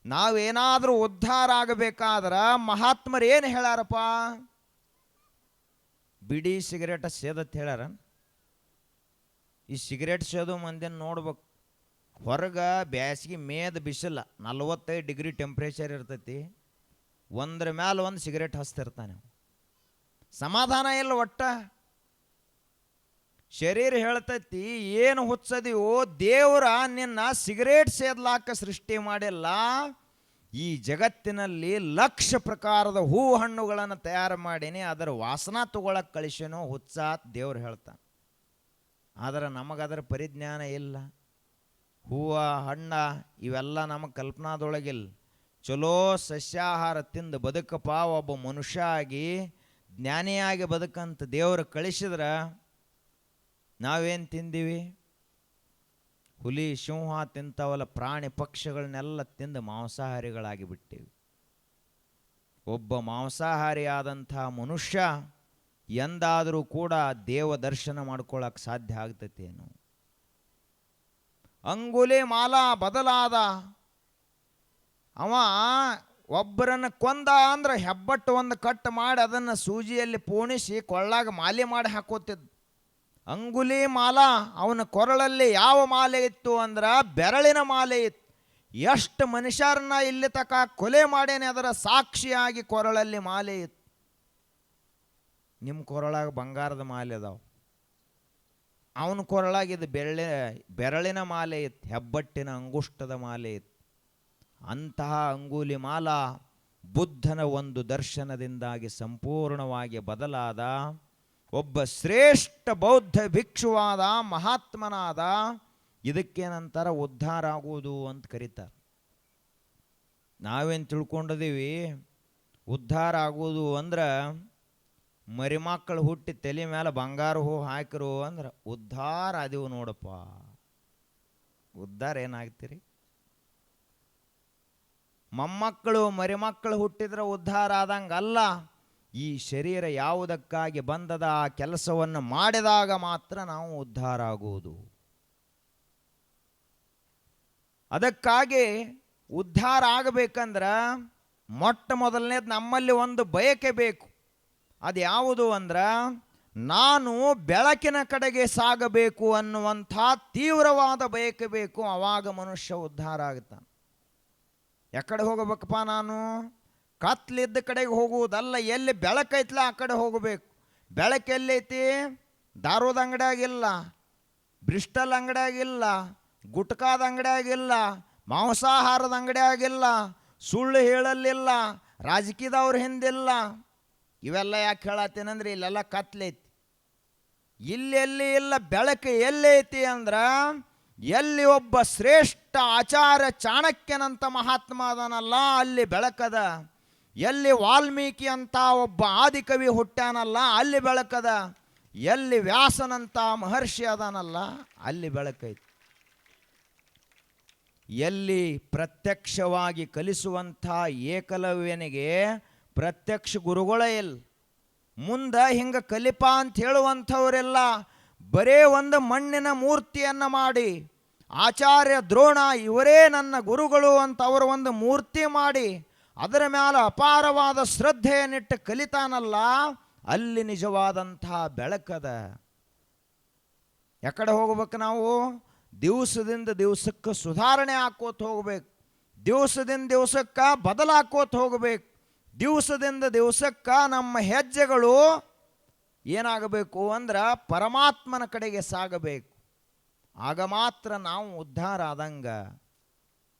ನಾವೇನಾದರೂ ಉದ್ಧಾರ ಆಗಬೇಕಾದ್ರೆ ಮಹಾತ್ಮರು ಏನು ಹೇಳ್ಯಾರಪ್ಪ? ಬಿಡಿ ಸಿಗರೇಟ್ ಸೇದತ್ ಹೇಳ್ಯಾರ. ಈ ಸಿಗರೇಟ್ ಸೇದೋ ಮಂದಿನ ನೋಡ್ಬೇಕು. ಹೊರಗೆ ಬ್ಯಾಸಿಗೆ ಮೇದ ಬಿಸಿಲ 45 ಡಿಗ್ರಿ ಟೆಂಪ್ರೇಚರ್ ಇರ್ತೈತಿ. ಒಂದ್ರ ಮೇಲೆ ಒಂದು ಸಿಗರೇಟ್ ಹಚ್ತಿರ್ತಾನೆ. ಸಮಾಧಾನ ಇಲ್ಲ ಒಟ್ಟ. ಶರೀರ ಹೇಳ್ತೈತಿ, ಏನು ಹುಚ್ಚದಿವೋ, ದೇವರ ನಿನ್ನ ಸಿಗರೇಟ್ ಸೇದ್ಲಾಕ ಸೃಷ್ಟಿ ಮಾಡಿಲ್ಲ. ಈ ಜಗತ್ತಿನಲ್ಲಿ ಲಕ್ಷ ಪ್ರಕಾರದ ಹೂ ಹಣ್ಣುಗಳನ್ನು ತಯಾರು ಮಾಡೀನಿ, ಅದರ ವಾಸನ ತಗೊಳಕ್ಕೆ ಕಳಿಸೇನೋ ಹುಚ್ಚಾತ್ ದೇವ್ರು ಹೇಳ್ತಾನೆ. ಆದರೆ ನಮಗದರ ಪರಿಜ್ಞಾನ ಇಲ್ಲ. ಹೂವು ಹಣ್ಣ ಇವೆಲ್ಲ ನಮ್ಮ ಕಲ್ಪನಾದೊಳಗಿಲ್ಲ. ಚಲೋ ಸಸ್ಯಾಹಾರ ತಿಂದು ಬದುಕಪ್ಪ, ಒಬ್ಬ ಮನುಷ್ಯ ಆಗಿ ಜ್ಞಾನಿಯಾಗಿ ಬದುಕಂತ ದೇವರು ಕಳಿಸಿದ್ರೆ ನಾವೇನು ತಿಂದೀವಿ? ಹುಲಿ ಸಿಂಹ ತಿಂತವಲ್ಲ ಪ್ರಾಣಿ ಪಕ್ಷಿಗಳನ್ನೆಲ್ಲ ತಿಂದು ಮಾಂಸಾಹಾರಿಗಳಾಗಿ ಬಿಟ್ಟಿವಿ. ಒಬ್ಬ ಮಾಂಸಾಹಾರಿಯಾದಂಥ ಮನುಷ್ಯ ಎಂದಾದರೂ ಕೂಡ ದೇವ ದರ್ಶನ ಮಾಡ್ಕೊಳ್ಳೋಕೆ ಸಾಧ್ಯ ಆಗ್ತೈತೇನು? ಅಂಗುಲಿ ಮಾಲ ಬದಲಾದ ಅವ ಒಬ್ಬರನ್ನು ಕೊಂದ ಅಂದ್ರೆ ಹೆಬ್ಬಟ್ಟು ಒಂದು ಕಟ್ ಮಾಡಿ ಅದನ್ನು ಸೂಜಿಯಲ್ಲಿ ಪೋಣಿಸಿ ಕೊಳ್ಳಾಗ ಮಾಲೆ ಮಾಡಿ ಹಾಕೋತಿದ್ದ. ಅಂಗುಲಿ ಮಾಲ ಅವನ ಕೊರಳಲ್ಲಿ ಯಾವ ಮಾಲೆ ಇತ್ತು ಅಂದ್ರೆ ಬೆರಳಿನ ಮಾಲೆ ಇತ್ತು. ಎಷ್ಟು ಮನುಷ್ಯರನ್ನ ಇಲ್ಲಿ ತಕ ಕೊಲೆ ಮಾಡೇನೆ ಅದರ ಸಾಕ್ಷಿಯಾಗಿ ಕೊರಳಲ್ಲಿ ಮಾಲೆ ಇತ್ತು. ನಿಮ್ಮ ಕೊರಳಾಗ ಬಂಗಾರದ ಮಾಲೆ ಅದಾವ, ಅವನ ಕೊರಳಾಗಿದ್ದು ಬೆರಳಿನ ಮಾಲೆ ಇತ್ತು, ಹೆಬ್ಬಟ್ಟಿನ ಅಂಗುಷ್ಟದ ಮಾಲೆ ಇತ್ತು. ಅಂತಹ ಅಂಗುಲಿ ಮಾಲ ಬುದ್ಧನ ಒಂದು ದರ್ಶನದಿಂದಾಗಿ ಸಂಪೂರ್ಣವಾಗಿ ಬದಲಾದ ಒಬ್ಬ ಶ್ರೇಷ್ಠ ಬೌದ್ಧ ಭಿಕ್ಷುವಾದ, ಮಹಾತ್ಮನಾದ. ಇದಕ್ಕೇನಂತಾರ ಉದ್ಧಾರ ಆಗುವುದು ಅಂತ ಕರೀತಾರೆ. ನಾವೇನು ತಿಳ್ಕೊಂಡಿದ್ದೀವಿ? ಉದ್ಧಾರ ಆಗುವುದು ಅಂದ್ರೆ ಮರಿಮಕ್ಕಳು ಹುಟ್ಟಿ ತಲೆ ಮೇಲೆ ಬಂಗಾರ ಹೂ ಹಾಕಿರು ಅಂದ್ರೆ ಉದ್ಧಾರ ಆದೀವು ನೋಡಪ್ಪ. ಉದ್ಧಾರ ಏನಾಗ್ತೀರಿ? ಮೊಮ್ಮಕ್ಕಳು ಮರಿಮಕ್ಕಳು ಹುಟ್ಟಿದ್ರೆ ಉದ್ಧಾರ ಆದಂಗಲ್ಲ. ಈ ಶರೀರ ಯಾವುದಕ್ಕಾಗಿ ಬಂದದ ಆ ಕೆಲಸವನ್ನು ಮಾಡಿದಾಗ ಮಾತ್ರ ನಾವು ಉದ್ಧಾರ ಆಗುವುದು. ಅದಕ್ಕಾಗಿ ಉದ್ಧಾರ ಆಗಬೇಕಂದ್ರೆ ಮೊಟ್ಟ ಮೊದಲನೇದು ನಮ್ಮಲ್ಲಿ ಒಂದು ಬಯಕೆ ಬೇಕು. ಅದು ಯಾವುದು ಅಂದ್ರೆ ನಾನು ಬೆಳಕಿನ ಕಡೆಗೆ ಸಾಗಬೇಕು ಅನ್ನುವಂಥ ತೀವ್ರವಾದ ಬಯಕೆ ಬೇಕು. ಆವಾಗ ಮನುಷ್ಯ ಉದ್ಧಾರ ಆಗುತ್ತಾನೆ. ಎಕಡೆ ಹೋಗಬೇಕಪ್ಪ? ನಾನು ಕತ್ಲಿದ್ದ ಕಡೆಗೆ ಹೋಗುವುದಲ್ಲ, ಎಲ್ಲಿ ಬೆಳಕೈತ್ಲ ಆ ಕಡೆ ಹೋಗಬೇಕು. ಬೆಳಕೆಲ್ಲೈತಿ? ದಾರೋದ ಅಂಗಡಿಯಾಗಿಲ್ಲ, ಬ್ರಿಸ್ಟಲ್ ಅಂಗಡಿಯಾಗಿಲ್ಲ, ಗುಟ್ಕಾದ ಅಂಗಡಿಯಾಗಿಲ್ಲ, ಮಾಂಸಾಹಾರದ ಅಂಗಡಿಯಾಗಿಲ್ಲ, ಸುಳ್ಳು ಹೇಳಲಿಲ್ಲ, ರಾಜಕೀಯದವ್ರ ಹಿಂದಿಲ್ಲ. ಇವೆಲ್ಲ ಯಾಕೆ ಹೇಳತ್ತೀನಂದ್ರೆ ಇಲ್ಲೆಲ್ಲ ಕತ್ಲೈತಿ. ಇಲ್ಲೆಲ್ಲಿ ಇಲ್ಲ ಬೆಳಕು ಎಲ್ಲೈತಿ ಅಂದ್ರೆ ಎಲ್ಲಿ ಒಬ್ಬ ಶ್ರೇಷ್ಠ ಆಚಾರ್ಯ ಚಾಣಕ್ಯನಂತ ಮಹಾತ್ಮ ಅದನಲ್ಲ ಅಲ್ಲಿ ಬೆಳಕದ. ಎಲ್ಲಿ ವಾಲ್ಮೀಕಿ ಅಂತ ಒಬ್ಬ ಆದಿಕವಿ ಹುಟ್ಟ್ಯಾನಲ್ಲ ಅಲ್ಲಿ ಬೆಳಕದ. ಎಲ್ಲಿ ವ್ಯಾಸನಂತ ಮಹರ್ಷಿ ಅದಾನಲ್ಲ ಅಲ್ಲಿ ಬೆಳಕೈತಿ. ಎಲ್ಲಿ ಪ್ರತ್ಯಕ್ಷವಾಗಿ ಕಲಿಸುವಂಥ ಏಕಲವ್ಯನಿಗೆ ಪ್ರತ್ಯಕ್ಷ ಗುರುಗಳೇ ಇಲ್ಲ. ಮುಂದೆ ಹಿಂಗೆ ಕಲಿಪ ಅಂತ ಹೇಳುವಂಥವರೆಲ್ಲ ಬರೇ ಒಂದು ಮಣ್ಣಿನ ಮೂರ್ತಿಯನ್ನು ಮಾಡಿ ಆಚಾರ್ಯ ದ್ರೋಣ ಇವರೇ ನನ್ನ ಗುರುಗಳು ಅಂತ ಅವರು ಒಂದು ಮೂರ್ತಿ ಮಾಡಿ ಅದರ ಮೇಲೆ ಅಪಾರವಾದ ಶ್ರದ್ಧೆಯನ್ನಿಟ್ಟು ಕಲಿತಾನಲ್ಲ ಅಲ್ಲಿ ನಿಜವಾದಂತಹ ಬೆಳಕದ. ಎಕಡೆ ಹೋಗ್ಬೇಕು ನಾವು? ದಿವಸದಿಂದ ದಿವಸಕ್ಕೆ ಸುಧಾರಣೆ ಹಾಕೋತ ಹೋಗ್ಬೇಕು. ದಿವಸದಿಂದ ದಿವಸಕ್ಕೆ ಬದಲಾಕೋತ ಹೋಗ್ಬೇಕು. ದಿವಸದಿಂದ ದಿವಸಕ್ಕೆ ನಮ್ಮ ಹೆಜ್ಜೆಗಳು ಏನಾಗಬೇಕು ಅಂದ್ರೆ ಪರಮಾತ್ಮನ ಕಡೆಗೆ ಸಾಗಬೇಕು. ಆಗ ಮಾತ್ರ ನಾವು ಉದ್ಧಾರ ಆದಂಗ.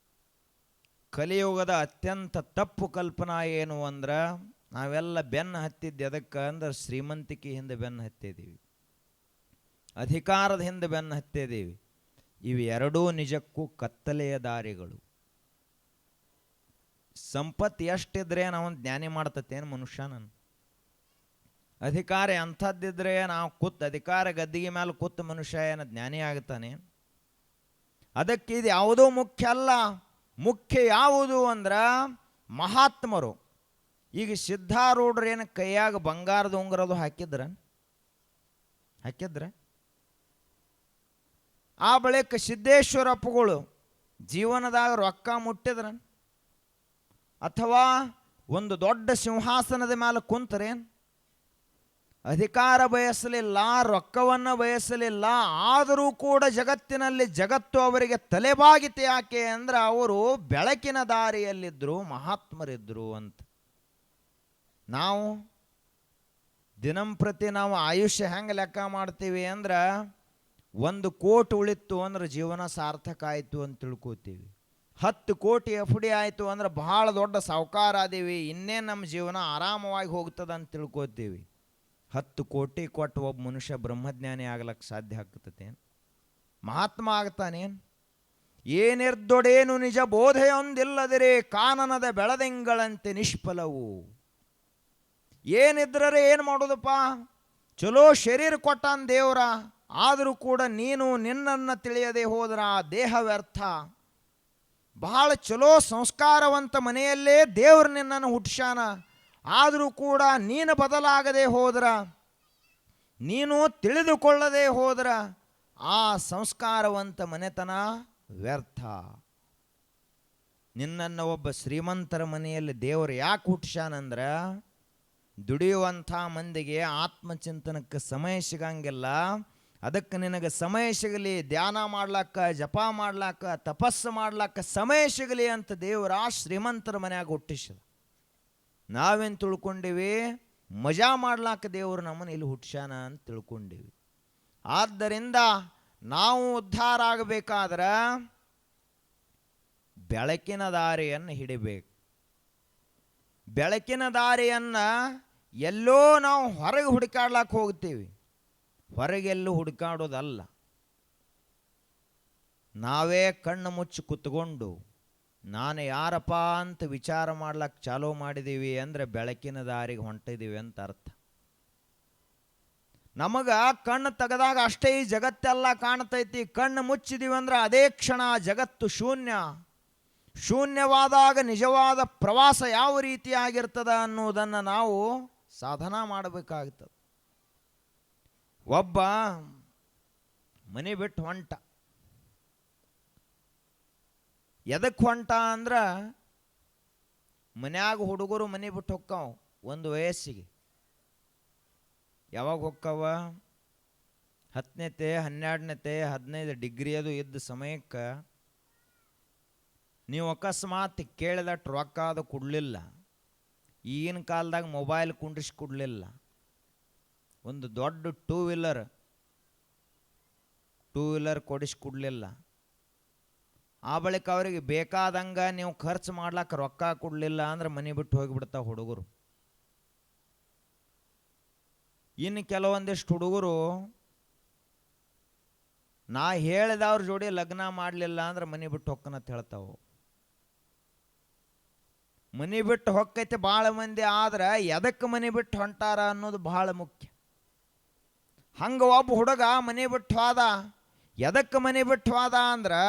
ಕಲಿಯುಗದ ಅತ್ಯಂತ ತಪ್ಪು ಕಲ್ಪನಾ ಏನು ಅಂದ್ರೆ ನಾವೆಲ್ಲ ಬೆನ್ನು ಹತ್ತಿದ್ದು ಎದಕ್ಕೆ ಅಂದ್ರೆ ಶ್ರೀಮಂತಿಕೆ ಹಿಂದೆ ಬೆನ್ನು ಹತ್ತಿದ್ದೀವಿ, ಅಧಿಕಾರದ ಹಿಂದೆ ಬೆನ್ನು ಹತ್ತಿದ್ದೀವಿ. ಇವೆರಡೂ ನಿಜಕ್ಕೂ ಕತ್ತಲೆಯ ದಾರಿಗಳು. ಸಂಪತ್ತು ಎಷ್ಟಿದ್ರೆ ನಾವು ಜ್ಞಾನಿ ಮಾಡ್ತತೇನು ಮನುಷ್ಯನನ್ನು? ಅಧಿಕಾರ ಅಂಥದ್ದಿದ್ರೆ ನಾವು ಅಧಿಕಾರ ಗದ್ದಿಗೆ ಮೇಲೆ ಕೂತು ಮನುಷ್ಯ ಏನು ಜ್ಞಾನಿ ಆಗುತ್ತಾನೆ? ಅದಕ್ಕೆ ಇದು ಯಾವುದೂ ಮುಖ್ಯ ಅಲ್ಲ. ಮುಖ್ಯ ಯಾವುದು ಅಂದ್ರೆ ಮಹಾತ್ಮರು. ಈಗ ಸಿದ್ಧಾರೂಢರು ಏನು ಕೈಯಾಗ ಬಂಗಾರದ ಉಂಗುರದು ಹಾಕಿದ್ರ? ಹಾಕಿದ್ರೆ ಆ ಬಳಿಕ ಸಿದ್ದೇಶ್ವರಪ್ಪಗಳು ಜೀವನದಾಗ ರೊಕ್ಕ ಮುಟ್ಟಿದ್ರ ಅಥವಾ ಒಂದು ದೊಡ್ಡ ಸಿಂಹಾಸನದ ಮೇಲೆ ಕುಂತರೇನು? ಅಧಿಕಾರ ಬಯಸಲಿಲ್ಲ, ರೊಕ್ಕವನ್ನು ಬಯಸಲಿಲ್ಲ. ಆದರೂ ಕೂಡ ಜಗತ್ತಿನಲ್ಲಿ ಜಗತ್ತು ಅವರಿಗೆ ತಲೆಬಾಗಿತೆ ಯಾಕೆ ಅಂದ್ರೆ ಅವರು ಬೆಳಕಿನ ದಾರಿಯಲ್ಲಿದ್ದರು, ಮಹಾತ್ಮರಿದ್ದರು ಅಂತ. ನಾವು ದಿನಂಪ್ರತಿ ನಾವು ಆಯುಷ್ಯ ಹೆಂಗೆ ಲೆಕ್ಕ ಮಾಡ್ತೀವಿ ಅಂದ್ರೆ 1 ಕೋಟಿ ಉಳಿತು ಅಂದ್ರೆ ಜೀವನ ಸಾರ್ಥಕ ಆಯಿತು ಅಂತ ತಿಳ್ಕೊತೀವಿ. 10 ಕೋಟಿ ಎಫ್ ಡಿ ಆಯಿತು ಅಂದ್ರೆ ಬಹಳ ದೊಡ್ಡ ಸಾಹುಕಾರ ಆದೀವಿ, ಇನ್ನೇ ನಮ್ಮ ಜೀವನ ಆರಾಮವಾಗಿ ಹೋಗ್ತದೆ ಅಂತ ತಿಳ್ಕೊತೀವಿ. 10 ಕೋಟಿ ಕೊಟ್ಟು ಒಬ್ಬ ಮನುಷ್ಯ ಬ್ರಹ್ಮಜ್ಞಾನಿ ಆಗ್ಲಕ್ಕೆ ಸಾಧ್ಯ ಆಗ್ತತೆ? ಮಹಾತ್ಮ ಆಗ್ತಾನೇನು? ಏನಿರ್ದೊಡೇನು ನಿಜ ಬೋಧೆಯೊಂದಿಲ್ಲದಿರೇ ಕಾನನದ ಬೆಳದಿಂಗಳಂತೆ ನಿಷ್ಫಲವು. ಏನಿದ್ದರೆ ಏನು ಮಾಡೋದಪ್ಪ? ಚಲೋ ಶರೀರ ಕೊಟ್ಟಾನ ದೇವರ, ಆದರೂ ಕೂಡ ನೀನು ನಿನ್ನನ್ನು ತಿಳಿಯದೆ ಹೋದ್ರ ಆ ದೇಹ ವ್ಯರ್ಥ. ಬಹಳ ಚಲೋ ಸಂಸ್ಕಾರವಂತ ಮನೆಯಲ್ಲೇ ದೇವರು ನಿನ್ನನ್ನು ಹುಟ್ಟಿಸ್ಯಾನ, ಆದರೂ ಕೂಡ ನೀನು ಬದಲಾಗದೆ ಹೋದ್ರ, ನೀನು ತಿಳಿದುಕೊಳ್ಳದೆ ಹೋದ್ರ ಆ ಸಂಸ್ಕಾರವಂತ ಮನೆತನ ವ್ಯರ್ಥ. ನಿನ್ನನ್ನು ಒಬ್ಬ ಶ್ರೀಮಂತರ ಮನೆಯಲ್ಲಿ ದೇವರು ಯಾಕೆ ಹುಟ್ಟಿಸ್ಯಾನಂದ್ರೆ ದುಡಿಯುವಂಥ ಮಂದಿಗೆ ಆತ್ಮಚಿಂತನಕ್ಕೆ ಸಮಯ ಸಿಗಂಗಿಲ್ಲ. ಅದಕ್ಕೆ ನಿನಗೆ ಸಮಯ ಸಿಗಲಿ, ಧ್ಯಾನ ಮಾಡ್ಲಾಕ, ಜಪ ಮಾಡ್ಲಾಕ, ತಪಸ್ಸು ಮಾಡ್ಲಾಕ ಸಮಯ ಸಿಗಲಿ ಅಂತ ದೇವರ ಶ್ರೀಮಂತರ ಮನೆಯಾಗ ಹುಟ್ಟಿಸಿದ. ನಾವೇನು ತಿಳ್ಕೊಂಡಿವಿ? ಮಜಾ ಮಾಡ್ಲಾಕ ದೇವರು ನಮ್ಮನ್ನು ಇಲ್ಲಿ ಹುಟ್ಟಿಸ್ಯಾನ ಅಂತ ತಿಳ್ಕೊಂಡಿವಿ. ಆದ್ದರಿಂದ ನಾವು ಉದ್ಧಾರ ಆಗಬೇಕಾದ್ರೆ ಬೆಳಕಿನ ದಾರಿಯನ್ನು ಹಿಡಿಬೇಕು. ಬೆಳಕಿನ ದಾರಿಯನ್ನು ಎಲ್ಲೋ ನಾವು ಹೊರಗೆ ಹುಡುಕಾಡ್ಲಾಕ ಹೋಗ್ತೀವಿ, ಹೊರಗೆಲ್ಲೂ ಹುಡುಕಾಡೋದಲ್ಲ. ನಾವೇ ಕಣ್ಣು ಮುಚ್ಚಿ ಕುತ್ಕೊಂಡು ನಾನು ಯಾರಪ್ಪ ಅಂತ ವಿಚಾರ ಮಾಡ್ಲಿಕ್ಕೆ ಚಾಲೂ ಮಾಡಿದ್ದೀವಿ ಅಂದರೆ ಬೆಳಕಿನ ದಾರಿಗೆ ಹೊಂಟಿದ್ದೀವಿ ಅಂತ ಅರ್ಥ. ನಮಗೆ ಕಣ್ಣು ತೆಗೆದಾಗ ಅಷ್ಟೇ ಈ ಜಗತ್ತೆಲ್ಲ ಕಾಣ್ತೈತಿ, ಕಣ್ಣು ಮುಚ್ಚಿದೀವಿ ಅಂದ್ರೆ ಅದೇ ಕ್ಷಣ ಜಗತ್ತು ಶೂನ್ಯ. ಶೂನ್ಯವಾದಾಗ ನಿಜವಾದ ಪ್ರವಾಸ ಯಾವ ರೀತಿಯಾಗಿರ್ತದ ಅನ್ನೋದನ್ನು ನಾವು ಸಾಧನ ಮಾಡಬೇಕಾಗ್ತದೆ. ಒಬ್ಬ ಮನೆ ಬಿಟ್ಟು ಹೊಂಟ. ಎದಕ್ಕೆ ಹೊಂಟ ಅಂದ್ರೆ ಮನ್ಯಾಗ ಹುಡುಗರು ಮನೆ ಬಿಟ್ಟು ಹೊಕ್ಕಾವ ಒಂದು ವಯಸ್ಸಿಗೆ. ಯಾವಾಗ ಹೊಕ್ಕವ? 10ನೇತೆ 12ನೇತೆ 15 ಡಿಗ್ರಿ ಅದು ಇದ್ದ ಸಮಯಕ್ಕೆ ನೀವು ಅಕಸ್ಮಾತ್ ಕೇಳಿದಟ್ಟು ರೊಕ್ಕ ಅದು ಕೊಡಲಿಲ್ಲ. ಈಗಿನ ಕಾಲದಾಗ ಮೊಬೈಲ್ ಕುಂಡ್ರಿಸಿ ಕೊಡಲಿಲ್ಲ. ಒಂದು ದೊಡ್ಡ ಟೂ ವೀಲರ್ ಕೊಡಿಸಿ ಕೊಡಲಿಲ್ಲ. ಆ ಬಳಿಕ ಅವರಿಗೆ ಬೇಕಾದಂಗೆ ನೀವು ಖರ್ಚು ಮಾಡ್ಲಿಕ್ಕೆ ರೊಕ್ಕ ಕೊಡಲಿಲ್ಲ ಅಂದ್ರೆ ಮನೆ ಬಿಟ್ಟು ಹೋಗಿಬಿಡ್ತಾವೆ ಹುಡುಗರು. ಇನ್ನು ಕೆಲವೊಂದಿಷ್ಟು ಹುಡುಗರು ನಾ ಹೇಳಿದವ್ರ ಜೋಡಿ ಲಗ್ನ ಮಾಡಲಿಲ್ಲ ಅಂದ್ರೆ ಮನೆ ಬಿಟ್ಟು ಹೊಕ್ಕನಂತ ಹೇಳ್ತಾವೆ. ಮನೆ ಬಿಟ್ಟು ಹೊಕ್ಕೈತೆ ಭಾಳ ಮಂದಿ, ಆದ್ರೆ ಎದಕ್ಕೆ ಮನೆ ಬಿಟ್ಟು ಹೊಂಟಾರ ಅನ್ನೋದು ಭಾಳ ಮುಖ್ಯ. ಹಂಗೆ ಒಬ್ಬ ಹುಡುಗ ಮನೆ ಬಿಟ್ಟು ಹೋದ. ಎದಕ್ಕೆ ಮನೆ ಬಿಟ್ಟು ಹೋದ ಅಂದ್ರೆ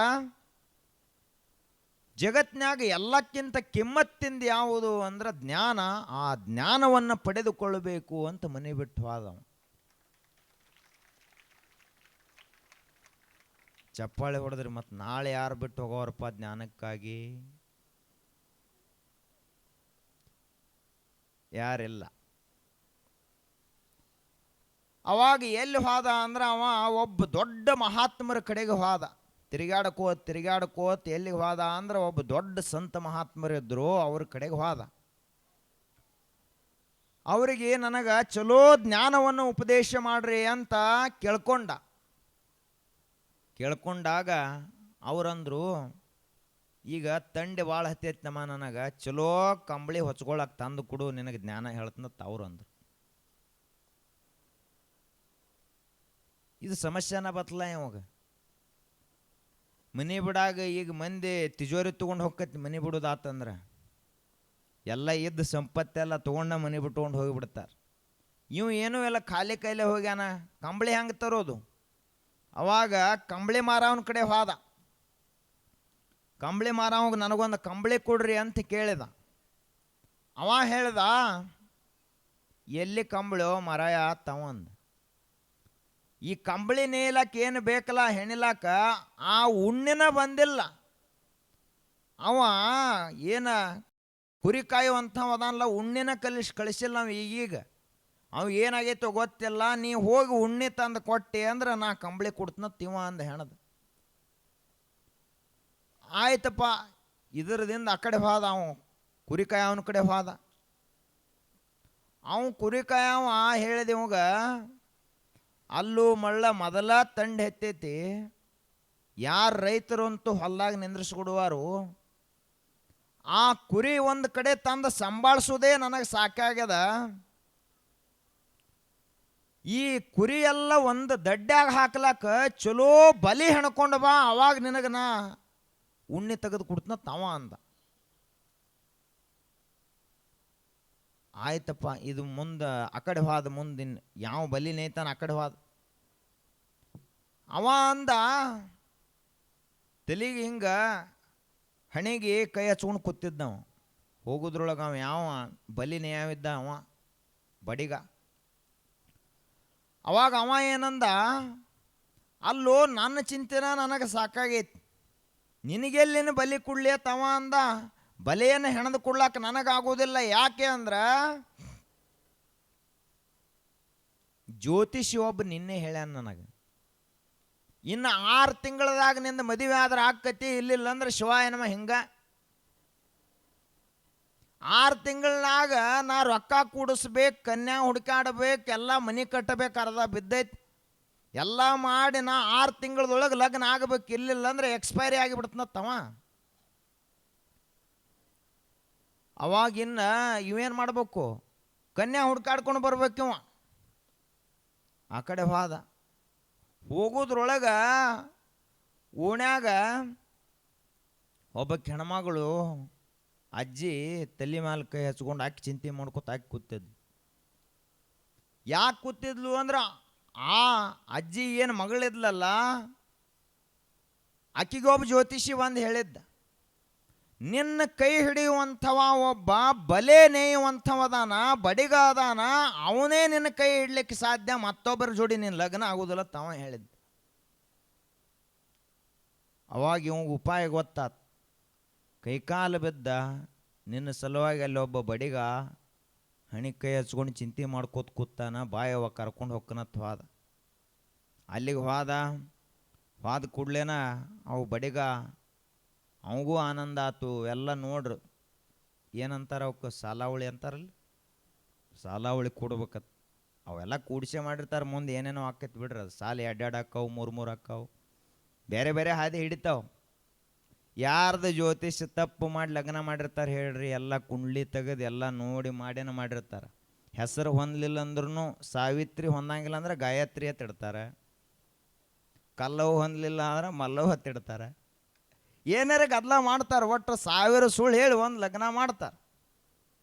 ಜಗತ್ನಾಗ ಎಲ್ಲಕ್ಕಿಂತ ಕಿಮ್ಮತ್ತಿಂದ ಯಾವುದು ಅಂದ್ರೆ ಜ್ಞಾನ. ಆ ಜ್ಞಾನವನ್ನು ಪಡೆದುಕೊಳ್ಳಬೇಕು ಅಂತ ಮನೆ ಬಿಟ್ಟು ಹೋದ. ಚಪ್ಪಾಳೆ ಹೊಡೆದ್ರಿ ಮತ್ತು ನಾಳೆ ಯಾರು ಬಿಟ್ಟು ಹೋಗೋರಪ್ಪ ಜ್ಞಾನಕ್ಕಾಗಿ? ಯಾರಿಲ್ಲ. ಅವಾಗ ಎಲ್ಲಿ ಹೋದ ಅಂದ್ರೆ ಅವ ಒಬ್ಬ ದೊಡ್ಡ ಮಹಾತ್ಮರ ಕಡೆಗೆ ಹೋದ. ತಿರುಗಾಡ್ಕೋತ್ ಎಲ್ಲಿಗೆ ಹೋದ ಅಂದ್ರೆ ಒಬ್ಬ ದೊಡ್ಡ ಸಂತ ಮಹಾತ್ಮರಿದ್ರು, ಅವ್ರ ಕಡೆಗೆ ಹೋದ. ಅವರಿಗೆ ನನಗೆ ಚಲೋ ಜ್ಞಾನವನ್ನು ಉಪದೇಶ ಮಾಡ್ರಿ ಅಂತ ಕೇಳ್ಕೊಂಡಾಗ ಅವರಂದ್ರು, ಈಗ ತಂಡೆ ಭಾಳ ಹತ್ತೈತಿ ನಮ್ಮ, ನನಗೆ ಚಲೋ ಕಂಬಳಿ ಹೊಚ್ಕೊಳಕ್ಕೆ ತಂದು ಕೊಡು, ನಿನಗೆ ಜ್ಞಾನ ಹೇಳ್ತಂತ ಅವ್ರಂದ್ರು. ಇದು ಸಮಸ್ಯೆನ ಬತ್ತಲ್ಲ ಇವಾಗ. ಮನೆ ಬಿಡಾಗ ಈಗ ಮಂದಿ ತಿಜೋರಿ ತೊಗೊಂಡು ಹೋಗ್ತೈತಿ. ಮನೆ ಬಿಡೋದಾತಂದ್ರೆ ಎಲ್ಲ ಇದ್ದ ಸಂಪತ್ತೆಲ್ಲ ತೊಗೊಂಡ ಮನೆ ಬಿಟ್ಕೊಂಡು ಹೋಗಿಬಿಡ್ತಾರೆ. ಇವು ಏನೂ ಎಲ್ಲ ಖಾಲಿ ಕೈಲೇ ಹೋಗ್ಯಾನ, ಕಂಬಳಿ ಹೆಂಗೆ ತರೋದು? ಅವಾಗ ಕಂಬಳಿ ಮಾರವನ ಕಡೆ ಹೋದ. ಕಂಬಳಿ ಮಾರವಾಗ ನನಗೊಂದು ಕಂಬಳಿ ಕೊಡ್ರಿ ಅಂತ ಕೇಳಿದ. ಅವ ಹೇಳ್ದ, ಎಲ್ಲಿ ಕಂಬಳಿಯೋ ಮರಾಯ ತವಂದು. ಈ ಕಂಬಳಿ ನೇಯಲಕ್ಕೆ ಏನು ಬೇಕಲ್ಲ ಹೆಣಿಲಾಕ, ಆ ಉಣ್ಣಿನ ಬಂದಿಲ್ಲ. ಅವ ಏನ ಕುರಿ ಕಾಯುವಂಥವ ಅದಲ್ಲ, ಉಣ್ಣಿನ ಕಳಿಸಿಲ್ಲ ನಾವು ಈಗೀಗ. ಅವು ಏನಾಗೈತೋ ಗೊತ್ತಿಲ್ಲ, ನೀ ಹೋಗಿ ಉಣ್ಣಿ ತಂದು ಕೊಟ್ಟೆ ಅಂದ್ರೆ ನಾ ಕಂಬಳಿ ಕೊಡ್ತೀನ ತಿವ ಅಂದ ಹೆಣದ. ಆಯ್ತಪ್ಪ, ಇದರದಿಂದ ಆ ಕಡೆ ಹೋದ ಅವ ಕುರಿಕಾಯ ಅವನ ಕಡೆ ಹೋದ. ಅವ ಕುರಿಕಾಯ ಅವ ಹೇಳಿದೆ ಇವಾಗ, ಅಲ್ಲೂ ಮಳ್ಳ ಮೊದಲ ತಂಡ ಹೆತ್ತೈತಿ, ಯಾರು ರೈತರು ಅಂತೂ ಹೊಲ್ದಾಗ ನಿಂದ್ರಿಸ್ಕೊಡುವಾರು, ಆ ಕುರಿ ಒಂದು ಕಡೆ ತಂದು ಸಂಭಾಳಿಸೋದೇ ನನಗೆ ಸಾಕಾಗ್ಯದ. ಈ ಕುರಿ ಎಲ್ಲ ಒಂದು ದಡ್ಡ್ಯಾಗ ಹಾಕ್ಲಾಕ ಚಲೋ ಬಲಿ ಹೆಣ್ಕೊಂಡು ಬಾ, ಅವಾಗ ನಿನಗೆ ನಾ ಉಣ್ಣಿ ತೆಗೆದು ಕೊಡ್ತನ ತವ ಅಂದ. ಆಯ್ತಪ್ಪ, ಇದು ಮುಂದೆ ಆ ಕಡೆ ಹೋದ, ಮುಂದಿನ ಯಾವ ಬಲಿ ನೇಯ್ತಾನ ಆ ಕಡೆ ಹೋದ. ಅವ ಅಂದ, ತಲೆಗೆ ಹಿಂಗ ಹಣೆಗೆ ಕೈ ಹಚ್ಕೊಂಡು ಕೂತಿದ್ದ ನಾವು. ಹೋಗೋದ್ರೊಳಗೆ ಅವ ಯಾವ ಬಲಿ ನೇಯಾವಿದ್ದ ಅವ ಬಡಿಗ. ಅವಾಗ ಅವ ಏನಂದ, ಅಲ್ಲೋ ನನ್ನ ಚಿಂತೆನ ನನಗೆ ಸಾಕಾಗೈತಿ, ನಿನಗೆಲ್ಲಿನ ಬಲಿ ಕೊಡ್ಲಿ ತವ ಅಂದ. ಬಲೆಯನ್ನು ಹೆಣದು ಕೊಡ್ಲಾಕ ನನಗಾಗೋದಿಲ್ಲ. ಯಾಕೆ ಅಂದ್ರೆ ಜ್ಯೋತಿಷಿ ಒಬ್ಬ ನಿನ್ನೆ ಹೇಳ್ಯಾನ ನನಗೆ, ಇನ್ನು 6 ತಿಂಗಳದಾಗ ನಿಂದ ಮದುವೆ ಆದ್ರೆ ಆಕತಿ, ಇಲ್ಲಿಲ್ಲ ಅಂದ್ರೆ ಶಿವಾಯನಮ. ಹಿಂಗ 6 ತಿಂಗಳನಾಗ ನಾ ರೊಕ್ಕ ಕೂಡಿಸ್ಬೇಕು, ಕನ್ಯಾ ಹುಡುಕಾಡ್ಬೇಕು, ಎಲ್ಲ ಮನೆ ಕಟ್ಟಬೇಕು, ಅರ್ಧ ಬಿದ್ದೈತಿ, ಎಲ್ಲ ಮಾಡಿ ನಾ 6 ತಿಂಗಳದೊಳಗೆ ಲಗ್ನ ಆಗಬೇಕು, ಇಲ್ಲಿಲ್ಲ ಅಂದ್ರೆ ಎಕ್ಸ್ಪೈರಿ ಆಗಿಬಿಡ್ತನತ್ತವ. ಅವಾಗಿನ್ನ ಇವೇನು ಮಾಡ್ಬೇಕು, ಕನ್ಯಾ ಹುಡ್ಕಾಡ್ಕೊಂಡು ಬರ್ಬೇಕಿವ. ಆ ಕಡೆ ಹೋದ. ಹೋಗೋದ್ರೊಳಗೆ ಓಣ್ಯಾಗ ಒಬ್ಬ ಹೆಣ್ಮಗಳು ಅಜ್ಜಿ ತಲೆ ಮೇಲೆ ಕೈ ಹಚ್ಕೊಂಡು ಆಕಿ ಚಿಂತೆ ಮಾಡ್ಕೊತ ಆಕಿ ಕೂತಿದ್ಲು. ಯಾಕೆ ಕೂತಿದ್ಲು ಅಂದ್ರೆ, ಆ ಅಜ್ಜಿ ಏನು ಮಗಳಿದ್ಲಲ್ಲ, ಆಕಿಗೊಬ್ಬ ಜ್ಯೋತಿಷಿ ಒಂದು ಹೇಳಿದ್ದ, ನಿನ್ನ ಕೈ ಹಿಡಿಯುವಂಥವ ಒಬ್ಬ ಬಲೆ ನೇಯುವಂಥವದಾನ, ಬಡಿಗ ಅದಾನ, ಅವನೇ ನಿನ್ನ ಕೈ ಹಿಡ್ಲಿಕ್ಕೆ ಸಾಧ್ಯ, ಮತ್ತೊಬ್ಬರ ಜೋಡಿ ನಿನ್ನ ಲಗ್ನ ಆಗೋದಿಲ್ಲ ತವ ಹೇಳಿದ್ದ. ಅವಾಗ ಇವಂಗ ಉಪಾಯ ಗೊತ್ತಾತ. ಕೈಕಾಲು ಬಿದ್ದ, ನಿನ್ನ ಸಲುವಾಗಿ ಅಲ್ಲಿ ಒಬ್ಬ ಬಡಿಗ ಹಣಿ ಕೈ ಹಚ್ಕೊಂಡು ಚಿಂತೆ ಮಾಡ್ಕೋತ ಕೂತಾನ, ಬಾಯವ ಕರ್ಕೊಂಡು ಹೊಕ್ಕನತ್ ಹೋದ. ಅಲ್ಲಿಗೆ ಹೋದ ಕೂಡ್ಲೇನ ಅವು ಬಡಿಗ ಅವಗೂ ಆನಂದ ಆತು. ಎಲ್ಲ ನೋಡ್ರು, ಏನಂತಾರ ಅವಕ್ಕೆ ಸಾಲಾವಳಿ ಅಂತಾರಲ್ಲ, ಸಾಲಾವಳಿ ಕೂಡ್ಬೇಕತ್. ಅವೆಲ್ಲ ಕೂಡಿಸೆ ಮಾಡಿರ್ತಾರೆ, ಮುಂದೆ ಏನೇನೋ ಆಕೈತಿ ಬಿಡ್ರಿ. ಅದು ಸಾಲ 2 ಹಾಕಾವು, 3 ಹಾಕಾವು, ಬೇರೆ ಬೇರೆ ಹಾದಿ ಹಿಡಿತಾವೆ. ಯಾರ್ದು ಜ್ಯೋತಿಷ ತಪ್ಪು ಮಾಡಿ ಲಗ್ನ ಮಾಡಿರ್ತಾರೆ ಹೇಳ್ರಿ, ಎಲ್ಲ ಕುಂಡ್ಲಿ ತೆಗೆದು ಎಲ್ಲ ನೋಡಿ ಮಾಡೇನ ಮಾಡಿರ್ತಾರೆ. ಹೆಸರು ಹೊಂದಲಿಲ್ಲ ಅಂದ್ರೂ ಸಾವಿತ್ರಿ, ಹೊಂದಂಗಿಲ್ಲ ಅಂದ್ರೆ ಗಾಯತ್ರಿ ಹತ್ತಿಡ್ತಾರೆ, ಕಲ್ಲವು ಹೊಂದಲಿಲ್ಲ ಅಂದ್ರೆ ಮಲ್ಲವು ಹತ್ತಿಡ್ತಾರೆ, ಏನಾರ ಗದ್ದಲ ಮಾಡ್ತಾರೆ. ಒಟ್ಟು 1000 ಸುಳ್ಳು ಹೇಳಿ ಒಂದು ಲಗ್ನ ಮಾಡ್ತಾರೆ.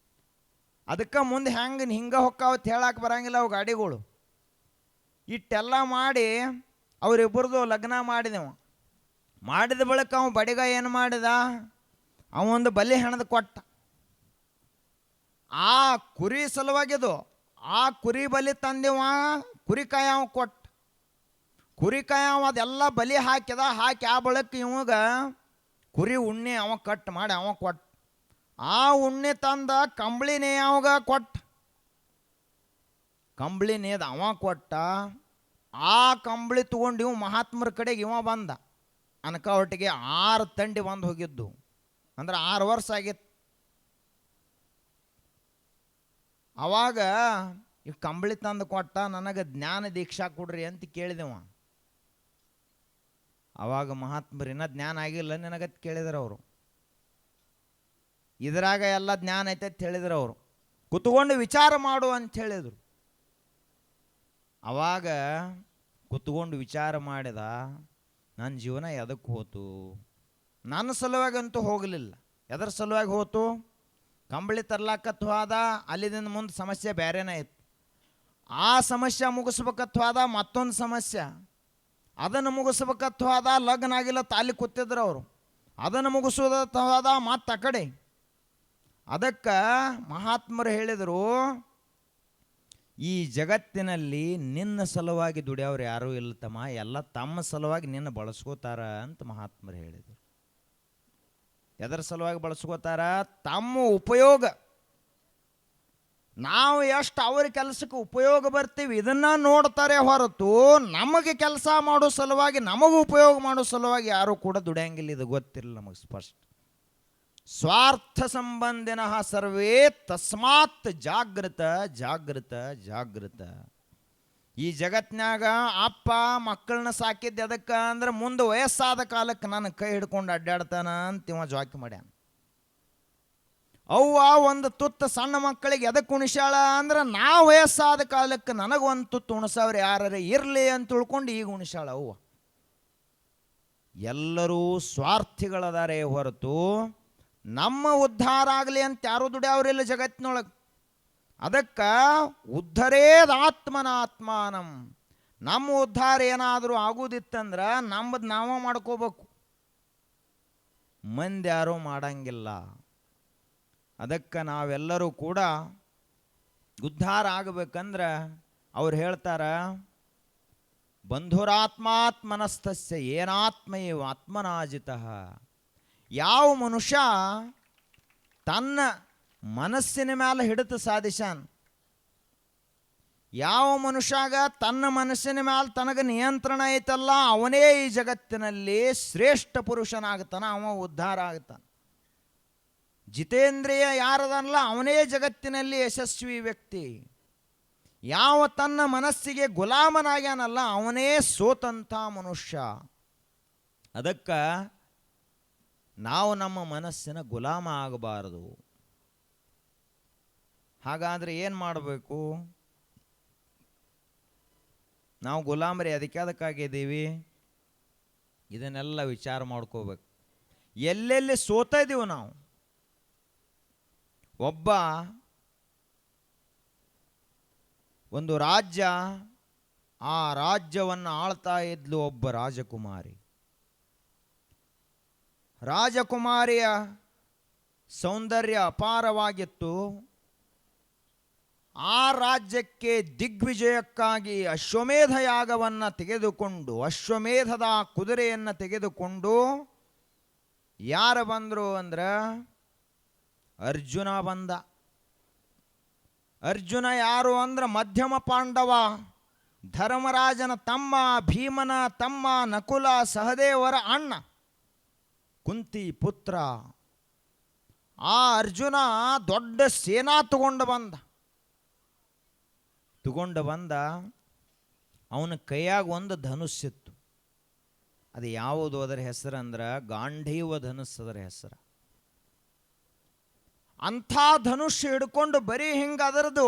ಅದಕ್ಕೆ ಮುಂದೆ ಹಿಂಗೆ ಹೊಕ್ಕಾವತ್ತು ಹೇಳಕ್ಕೆ ಬರಂಗಿಲ್ಲ ಅವು ಗಾಡಿಗಳು. ಇಟ್ಟೆಲ್ಲ ಮಾಡಿ ಅವರಿಬ್ಬರದು ಲಗ್ನ ಮಾಡಿದೆವು. ಮಾಡಿದ ಬಳಿಕ ಅವ ಬಡಿಗ ಏನು ಮಾಡಿದ, ಅವೊಂದು ಬಲಿ ಹೆಣದು ಕೊಟ್ಟ. ಆ ಕುರಿ ಸಲುವಾಗಿದು, ಆ ಕುರಿ ಬಲಿ ತಂದೆವ, ಕುರಿಕಾಯ ಅವ ಕೊಟ್ಟ. ಕುರಿಕಾಯ ಅವ ಅದೆಲ್ಲ ಬಲಿ ಹಾಕಿದ. ಹಾಕಿ ಆ ಬಳಿಕ ಇವಾಗ ಕುರಿ ಉಣ್ಣೆ ಅವ ಕಟ್ ಮಾಡಿ ಅವ ಕೊಟ್ಟ. ಆ ಉಣ್ಣೆ ತಂದ ಕಂಬಳಿ ನೇಯವಾಗ ಕೊಟ್ಟ. ಕಂಬಳಿ ನೇದ ಅವ ಕೊಟ್ಟ. ಆ ಕಂಬಳಿ ತಗೊಂಡು ಇವು ಮಹಾತ್ಮರ ಕಡೆಗೆ ಇವ ಬಂದ. ಅನ್ಕ ಒಟ್ಟಿಗೆ 6 ತಂಡಿ ಬಂದು ಹೋಗಿದ್ದು, ಅಂದ್ರೆ 6 ವರ್ಷ ಆಗಿತ್ತು. ಅವಾಗ ಈ ಕಂಬಳಿ ತಂದು ಕೊಟ್ಟ, ನನಗೆ ಜ್ಞಾನ ದೀಕ್ಷಾ ಕೊಡ್ರಿ ಅಂತ ಕೇಳಿದೆವ. ಅವಾಗ ಮಹಾತ್ಮರಿನ ಜ್ಞಾನ ಆಗಿಲ್ಲ ನಿನಗತ್ ಕೇಳಿದ್ರು ಅವರು. ಇದ್ರಾಗ ಎಲ್ಲ ಜ್ಞಾನ ಐತೆ ಅಂತ ಹೇಳಿದ್ರು ಅವರು. ಕುತ್ಕೊಂಡು ವಿಚಾರ ಮಾಡು ಅಂತ ಹೇಳಿದರು. ಅವಾಗ ಕುತ್ಕೊಂಡು ವಿಚಾರ ಮಾಡಿದ, ನನ್ನ ಜೀವನ ಎದಕ್ಕೆ ಹೋತು? ನನ್ನ ಸಲುವಾಗಿ ಅಂತೂ ಹೋಗಲಿಲ್ಲ. ಎದರ ಸಲುವಾಗಿ ಹೋತು? ಕಂಬಳಿ ತರ್ಲಾಕತ್ತು ಹೋದ, ಅಲ್ಲಿದಿಂದ ಮುಂದೆ ಸಮಸ್ಯೆ ಬೇರೆನೇ ಇತ್ತು. ಆ ಸಮಸ್ಯೆ ಮುಗಿಸ್ಬೇಕತ್ತು ಹೋದ, ಮತ್ತೊಂದು ಸಮಸ್ಯೆ. ಅದನ್ನು ಮುಗಿಸ್ಬೇಕತ್ತು ಹೋದ, ಲಗ್ನ ಆಗಿಲ್ಲ, ತಾಲಿ ಕೂತಿದ್ರು ಅವರು. ಅದನ್ನು ಮುಗಿಸೋದತ್ತು ಹೋದ, ಮತ್ತೆ ಆ ಕಡೆ. ಅದಕ್ಕೆ ಮಹಾತ್ಮರು ಹೇಳಿದರು, ಈ ಜಗತ್ತಿನಲ್ಲಿ ನಿನ್ನ ಸಲುವಾಗಿ ದುಡಿಯೋರು ಯಾರೂ ಇಲ್ಲ ತಮ್ಮ, ಎಲ್ಲ ತಮ್ಮ ಸಲುವಾಗಿ ನಿನ್ನ ಬಳಸ್ಕೋತಾರ ಅಂತ ಮಹಾತ್ಮರು ಹೇಳಿದರು. ಎದರ ಸಲುವಾಗಿ ಬಳಸ್ಕೋತಾರ? ತಮ್ಮ ಉಪಯೋಗ, ನಾವು ಎಷ್ಟು ಅವ್ರ ಕೆಲಸಕ್ಕೆ ಉಪಯೋಗ ಬರ್ತೀವಿ ಇದನ್ನ ನೋಡ್ತಾರೆ ಹೊರತು ನಮಗೆ ಕೆಲಸ ಮಾಡೋ ಸಲುವಾಗಿ, ನಮಗೆ ಉಪಯೋಗ ಮಾಡೋ ಸಲುವಾಗಿ ಯಾರೂ ಕೂಡ ದುಡಿಯಂಗಿಲ್ಲ. ಇದು ಗೊತ್ತಿಲ್ಲ ನಮಗೆ ಸ್ಪಷ್ಟ. ಸ್ವಾರ್ಥ ಸಂಬಂಧಿನ ಸರ್ವೇ ತಸ್ಮಾತ್ ಜಾಗೃತ ಜಾಗೃತ ಜಾಗೃತ. ಈ ಜಗತ್ನಾಗ ಅಪ್ಪ ಮಕ್ಕಳನ್ನ ಸಾಕಿದ್ದೆ ಅದಕ್ಕೆ ಅಂದ್ರೆ ಮುಂದೆ ವಯಸ್ಸಾದ ಕಾಲಕ್ಕೆ ನನ್ನ ಕೈ ಹಿಡ್ಕೊಂಡು ಅಡ್ಡಾಡ್ತಾನ ಅಂತ ಇವ ಜಾಕಿ ಮಾಡ್ಯಾನ. ಅವ್ವ ಒಂದು ತುತ್ತು ಸಣ್ಣ ಮಕ್ಕಳಿಗೆ ಎದಕ್ಕೆ ಉಣಿಸಾಳ ಅಂದ್ರೆ ನಾ ವಯಸ್ಸಾದ ಕಾಲಕ್ಕೆ ನನಗೊಂದು ತುತ್ತು ಉಣಿಸವ್ರು ಯಾರೇ ಇರಲಿ ಅಂತ ತಿಳ್ಕೊಂಡು ಈಗ ಉಣಿಸಾಳ ಅವ್ವ. ಎಲ್ಲರೂ ಸ್ವಾರ್ಥಿಗಳದಾರೆ ಹೊರತು ನಮ್ಮ ಉದ್ಧಾರ ಆಗಲಿ ಅಂತ ಯಾರೂ ದುಡಿಯವ್ರಿಲ್ಲ ಜಗತ್ತಿನೊಳಗೆ. ಅದಕ್ಕೆ ಉದ್ಧರೇದಾತ್ಮನಾತ್ಮಾನಂ. ನಮ್ಮ ಉದ್ಧಾರ ಏನಾದರೂ ಆಗುದಿತ್ತಂದ್ರೆ ನಮ್ಮದು ನಾವೇ ಮಾಡ್ಕೋಬೇಕು, ಮಂದಿ ಯಾರೂ ಮಾಡಂಗಿಲ್ಲ. ಅದಕ್ಕೆ ನಾವೆಲ್ಲರೂ ಕೂಡ ಉದ್ಧಾರ ಆಗಬೇಕಂದ್ರೆ ಅವ್ರು ಹೇಳ್ತಾರ, ಬಂಧುರಾತ್ಮಾತ್ಮನಸ್ತಸ್ಯ ಏನಾತ್ಮಯೇವ ಆತ್ಮನಾಜಿತಃ. ಯಾವ ಮನುಷ್ಯ ತನ್ನ ಮನಸ್ಸಿನ ಮೇಲೆ ಹಿಡಿತ ಸಾಧಿಸಾನ್, ಯಾವ ಮನುಷ್ಯಾಗ ತನ್ನ ಮನಸ್ಸಿನ ಮೇಲೆ ತನಗೆ ನಿಯಂತ್ರಣ ಐತಲ್ಲ ಅವನೇ ಈ ಜಗತ್ತಿನಲ್ಲಿ ಶ್ರೇಷ್ಠ ಪುರುಷನಾಗ್ತಾನ, ಅವ ಉದ್ಧಾರ ಆಗ್ತಾನೆ. ಜಿತೇಂದ್ರಿಯ ಯಾರದಲ್ಲ ಅವನೇ ಜಗತ್ತಿನಲ್ಲಿ ಯಶಸ್ವಿ ವ್ಯಕ್ತಿ. ಯಾವ ತನ್ನ ಮನಸ್ಸಿಗೆ ಗುಲಾಮನಾಗ್ಯಾನಲ್ಲ ಅವನೇ ಸೋತಂಥ ಮನುಷ್ಯ. ಅದಕ್ಕೆ ನಾವು ನಮ್ಮ ಮನಸ್ಸಿನ ಗುಲಾಮ ಆಗಬಾರದು. ಹಾಗಾದರೆ ಏನು ಮಾಡಬೇಕು? ನಾವು ಗುಲಾಮರಿ ಅದಕ್ಕಾಗಿದ್ದೀವಿ, ಇದನ್ನೆಲ್ಲ ವಿಚಾರ ಮಾಡ್ಕೋಬೇಕು. ಎಲ್ಲೆಲ್ಲಿ ಸೋತ ಇದ್ದೀವಿ ನಾವು. ಒಂದು ರಾಜ್ಯ, ಆ ರಾಜ್ಯವನ್ನು ಆಳ್ತಾ ಇದ್ಲು ಒಬ್ಬ ರಾಜಕುಮಾರಿ. ರಾಜಕುಮಾರಿಯ ಸೌಂದರ್ಯ ಅಪಾರವಾಗಿತ್ತು. ಆ ರಾಜ್ಯಕ್ಕೆ ದಿಗ್ವಿಜಯಕ್ಕಾಗಿ ಅಶ್ವಮೇಧ ಯಾಗವನ್ನು ತೆಗೆದುಕೊಂಡು, ಅಶ್ವಮೇಧದ ಕುದುರೆಯನ್ನು ತೆಗೆದುಕೊಂಡು ಯಾರು ಬಂದರು ಅಂದ್ರೆ ಅರ್ಜುನ ಬಂದ. ಅರ್ಜುನ ಯಾರು ಅಂದ್ರೆ ಮಧ್ಯಮ ಪಾಂಡವ, ಧರ್ಮರಾಜನ ತಮ್ಮ, ಭೀಮನ ತಮ್ಮ, ನಕುಲ ಸಹದೇವರ ಅಣ್ಣ, ಕುಂತಿ ಪುತ್ರ. ಆ ಅರ್ಜುನ ದೊಡ್ಡ ಸೇನಾ ತಗೊಂಡು ಬಂದ. ಅವನ ಕೈಯಾಗ ಒಂದು ಧನುಸ್ಸಿತ್ತು. ಅದು ಯಾವುದು ಅದರ ಹೆಸರು ಅಂದ್ರೆ ಗಾಂಧೀವ ಧನುಸ್ಸು ಅದರ ಹೆಸರು. ಅಂಥ ಧನುಷ್ಯ ಹಿಡ್ಕೊಂಡು ಬರೀ ಹಿಂಗೆ ಅದರದು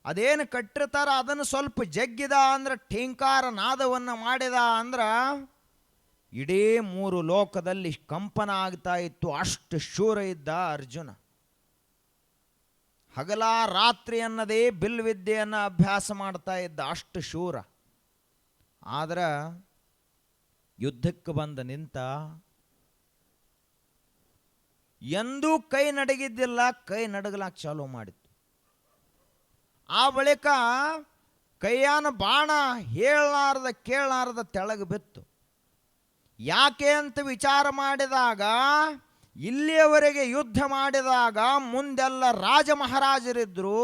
ಅದೇನು ಕಟ್ಟಿರ್ತಾರ ಅದನ್ನು ಸ್ವಲ್ಪ ಜಗ್ಗಿದ ಅಂದ್ರೆ ಠೇಂಕಾರ ನಾದವನ್ನು ಮಾಡಿದ ಅಂದ್ರೆ ಇಡೀ 3 ಲೋಕದಲ್ಲಿ ಕಂಪನ ಆಗ್ತಾ ಇತ್ತು. ಅಷ್ಟು ಶೂರ ಇದ್ದ ಅರ್ಜುನ. ಹಗಲ ರಾತ್ರಿ ಅನ್ನದೇ ಬಿಲ್ವಿದ್ಯೆಯನ್ನು ಅಭ್ಯಾಸ ಮಾಡ್ತಾ ಇದ್ದ, ಅಷ್ಟು ಶೂರ. ಆದ್ರೆ ಯುದ್ಧಕ್ಕೆ ಬಂದ ನಿಂತ. ಎಂದೂ ಕೈ ನಡಗಿದ್ದಿಲ್ಲ, ಕೈ ನಡಗಲಾಕ ಚಾಲೂ ಮಾಡಿತ್ತು. ಆ ಬಳಿಕ ಕೈಯಾನ ಬಾಣ ಹೇಳಲಾರ್ದ ಕೇಳಲಾರ್ದ ತೆಳಗೆ ಬಿತ್ತು. ಯಾಕೆ ಅಂತ ವಿಚಾರ ಮಾಡಿದಾಗ, ಇಲ್ಲಿಯವರೆಗೆ ಯುದ್ಧ ಮಾಡಿದಾಗ ಮುಂದೆಲ್ಲ ರಾಜ ಮಹಾರಾಜರಿದ್ರು,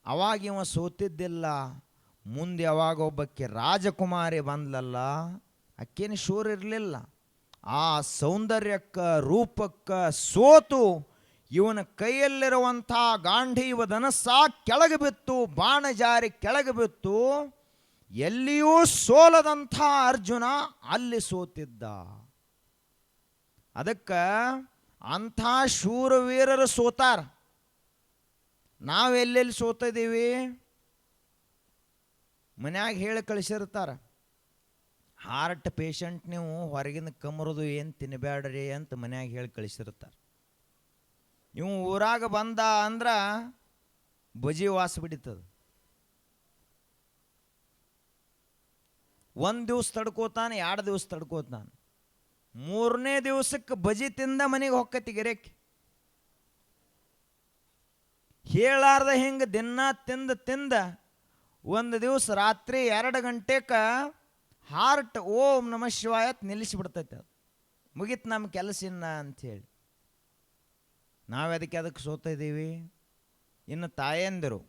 ಅವಾಗ ಇವ ಸೋತಿದ್ದಿಲ್ಲ. ಮುಂದೆ ಯಾವಾಗ ಒಬ್ಬಕ್ಕೆ ರಾಜಕುಮಾರಿ ಬಂದ್ಲಲ್ಲ, ಅಕ್ಕೇನು ಶೂರ ಇರಲಿಲ್ಲ. ಆ ಸೌಂದರ್ಯಕ್ಕೆ ರೂಪಕ್ಕೆ ಸೋತು ಇವನ ಕೈಯಲ್ಲಿರುವಂಥ ಗಾಂಧೀವ ಧನಸ್ಸ ಕೆಳಗೆ ಬಿತ್ತು, ಬಾಣ ಜಾರಿ ಕೆಳಗೆ ಬಿತ್ತು. ಎಲ್ಲಿಯೂ ಸೋಲದಂಥ ಅರ್ಜುನ ಅಲ್ಲಿ ಸೋತಿದ್ದ. ಅದಕ್ಕೆ ಅಂಥ ಶೂರವೀರರು ಸೋತಾರ. ನಾವೆಲ್ಲೆಲ್ಲಿ ಸೋತಿದ್ದೀವಿ? ಮನ್ಯಾಗ ಹೇಳಿ ಕಳಿಸಿರ್ತಾರೆ, ಹಾರ್ಟ್ ಪೇಷಂಟ್ ನೀವು ಹೊರಗಿನ ಕಮರೋದು ಏನು ತಿನ್ನಬೇಡ್ರಿ ಅಂತ ಮನ್ಯಾಗ ಹೇಳಿ ಕಳಿಸಿರ್ತಾರೆ. ಇವು ಊರಾಗ ಬಂದ ಅಂದ್ರೆ ಬಜಿ ವಾಸ ಬಿಡಿತದ. 1 ದಿವಸ ತಡ್ಕೋತಾನೆ, 2 ದಿವಸ ತಡ್ಕೋತಾನೆ, 3ನೇ ದಿವಸಕ್ಕೆ ಬಜಿ ತಿಂದ ಮನೆಗೆ ಹೊಕ್ಕತಿ ಗೆರೆಕ್ಕೆ. ಹೇಳಾರ್ದ ಹಿಂಗೆ ದಿನ ತಿಂದ ಒಂದು ದಿವಸ ರಾತ್ರಿ 2 ಗಂಟೆಗೆ ಹಾರ್ಟ್ ಓಂ ನಮಃ ಶಿವಾಯ ನಿಲ್ಲಿಸಿಬಿಡ್ತೈತೆ. ಅದು ಮುಗೀತು ನಮ್ಮ ಕೆಲಸ ಇನ್ನ ಅಂಥೇಳಿ. ನಾವು ಅದಕ್ಕೆ ಸೋತ ಇದ್ದೀವಿ. ಇನ್ನು ತಾಯಂದಿರು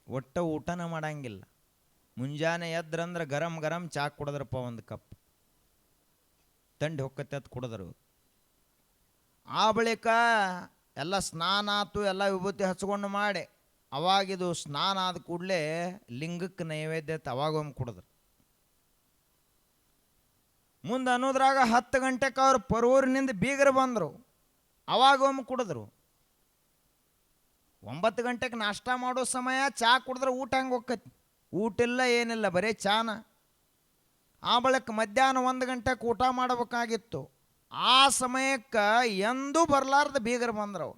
ಒಟ್ಟ ಊಟನ ಮಾಡಂಗಿಲ್ಲ. ಮುಂಜಾನೆ ಎದ್ರಂದ್ರೆ ಗರಂ ಗರಂ ಚಾ ಕುಡಿದ್ರಪ್ಪ, ಒಂದು ಕಪ್ ತಂಡಿ ಹೊಕ್ಕತ್ತೆ ಅದು ಕುಡಿದ್ರು. ಆ ಬಳಿಕ ಎಲ್ಲ ಸ್ನಾನ ಆತು, ಎಲ್ಲ ವಿಭೂತಿ ಹಚ್ಕೊಂಡು ಮಾಡಿ ಅವಾಗಿದು ಸ್ನಾನ ಆದ ಕೂಡಲೇ ಲಿಂಗಕ್ಕೆ ನೈವೇದ್ಯ ಅವಾಗೊಮ್ಮೆ ಕುಡಿದ್ರು. ಮುಂದೆ ಅನ್ನೋದ್ರಾಗ 10 ಗಂಟೆಗೆ ಅವ್ರು ಪರೂರಿನಿಂದ ಬೀಗರು ಬಂದರು, ಅವಾಗೊಮ್ಮೆ ಕುಡಿದ್ರು. 9 ಗಂಟೆಗೆ ನಾಷ್ಟ ಮಾಡೋ ಸಮಯ ಚಾ ಕುಡಿದ್ರೆ ಊಟ ಹಂಗೆ ಹೋಕ್ಕತಿ. ಊಟ ಇಲ್ಲ ಏನಿಲ್ಲ, ಬರೀ ಚಾನ. ಆ ಬಳಿಕ ಮಧ್ಯಾಹ್ನ 1 ಗಂಟೆಗೆ ಊಟ ಮಾಡಬೇಕಾಗಿತ್ತು. ಆ ಸಮಯಕ್ಕೆ ಎಂದೂ ಬರಲಾರ್ದ ಬೀಗರು ಬಂದ್ರು.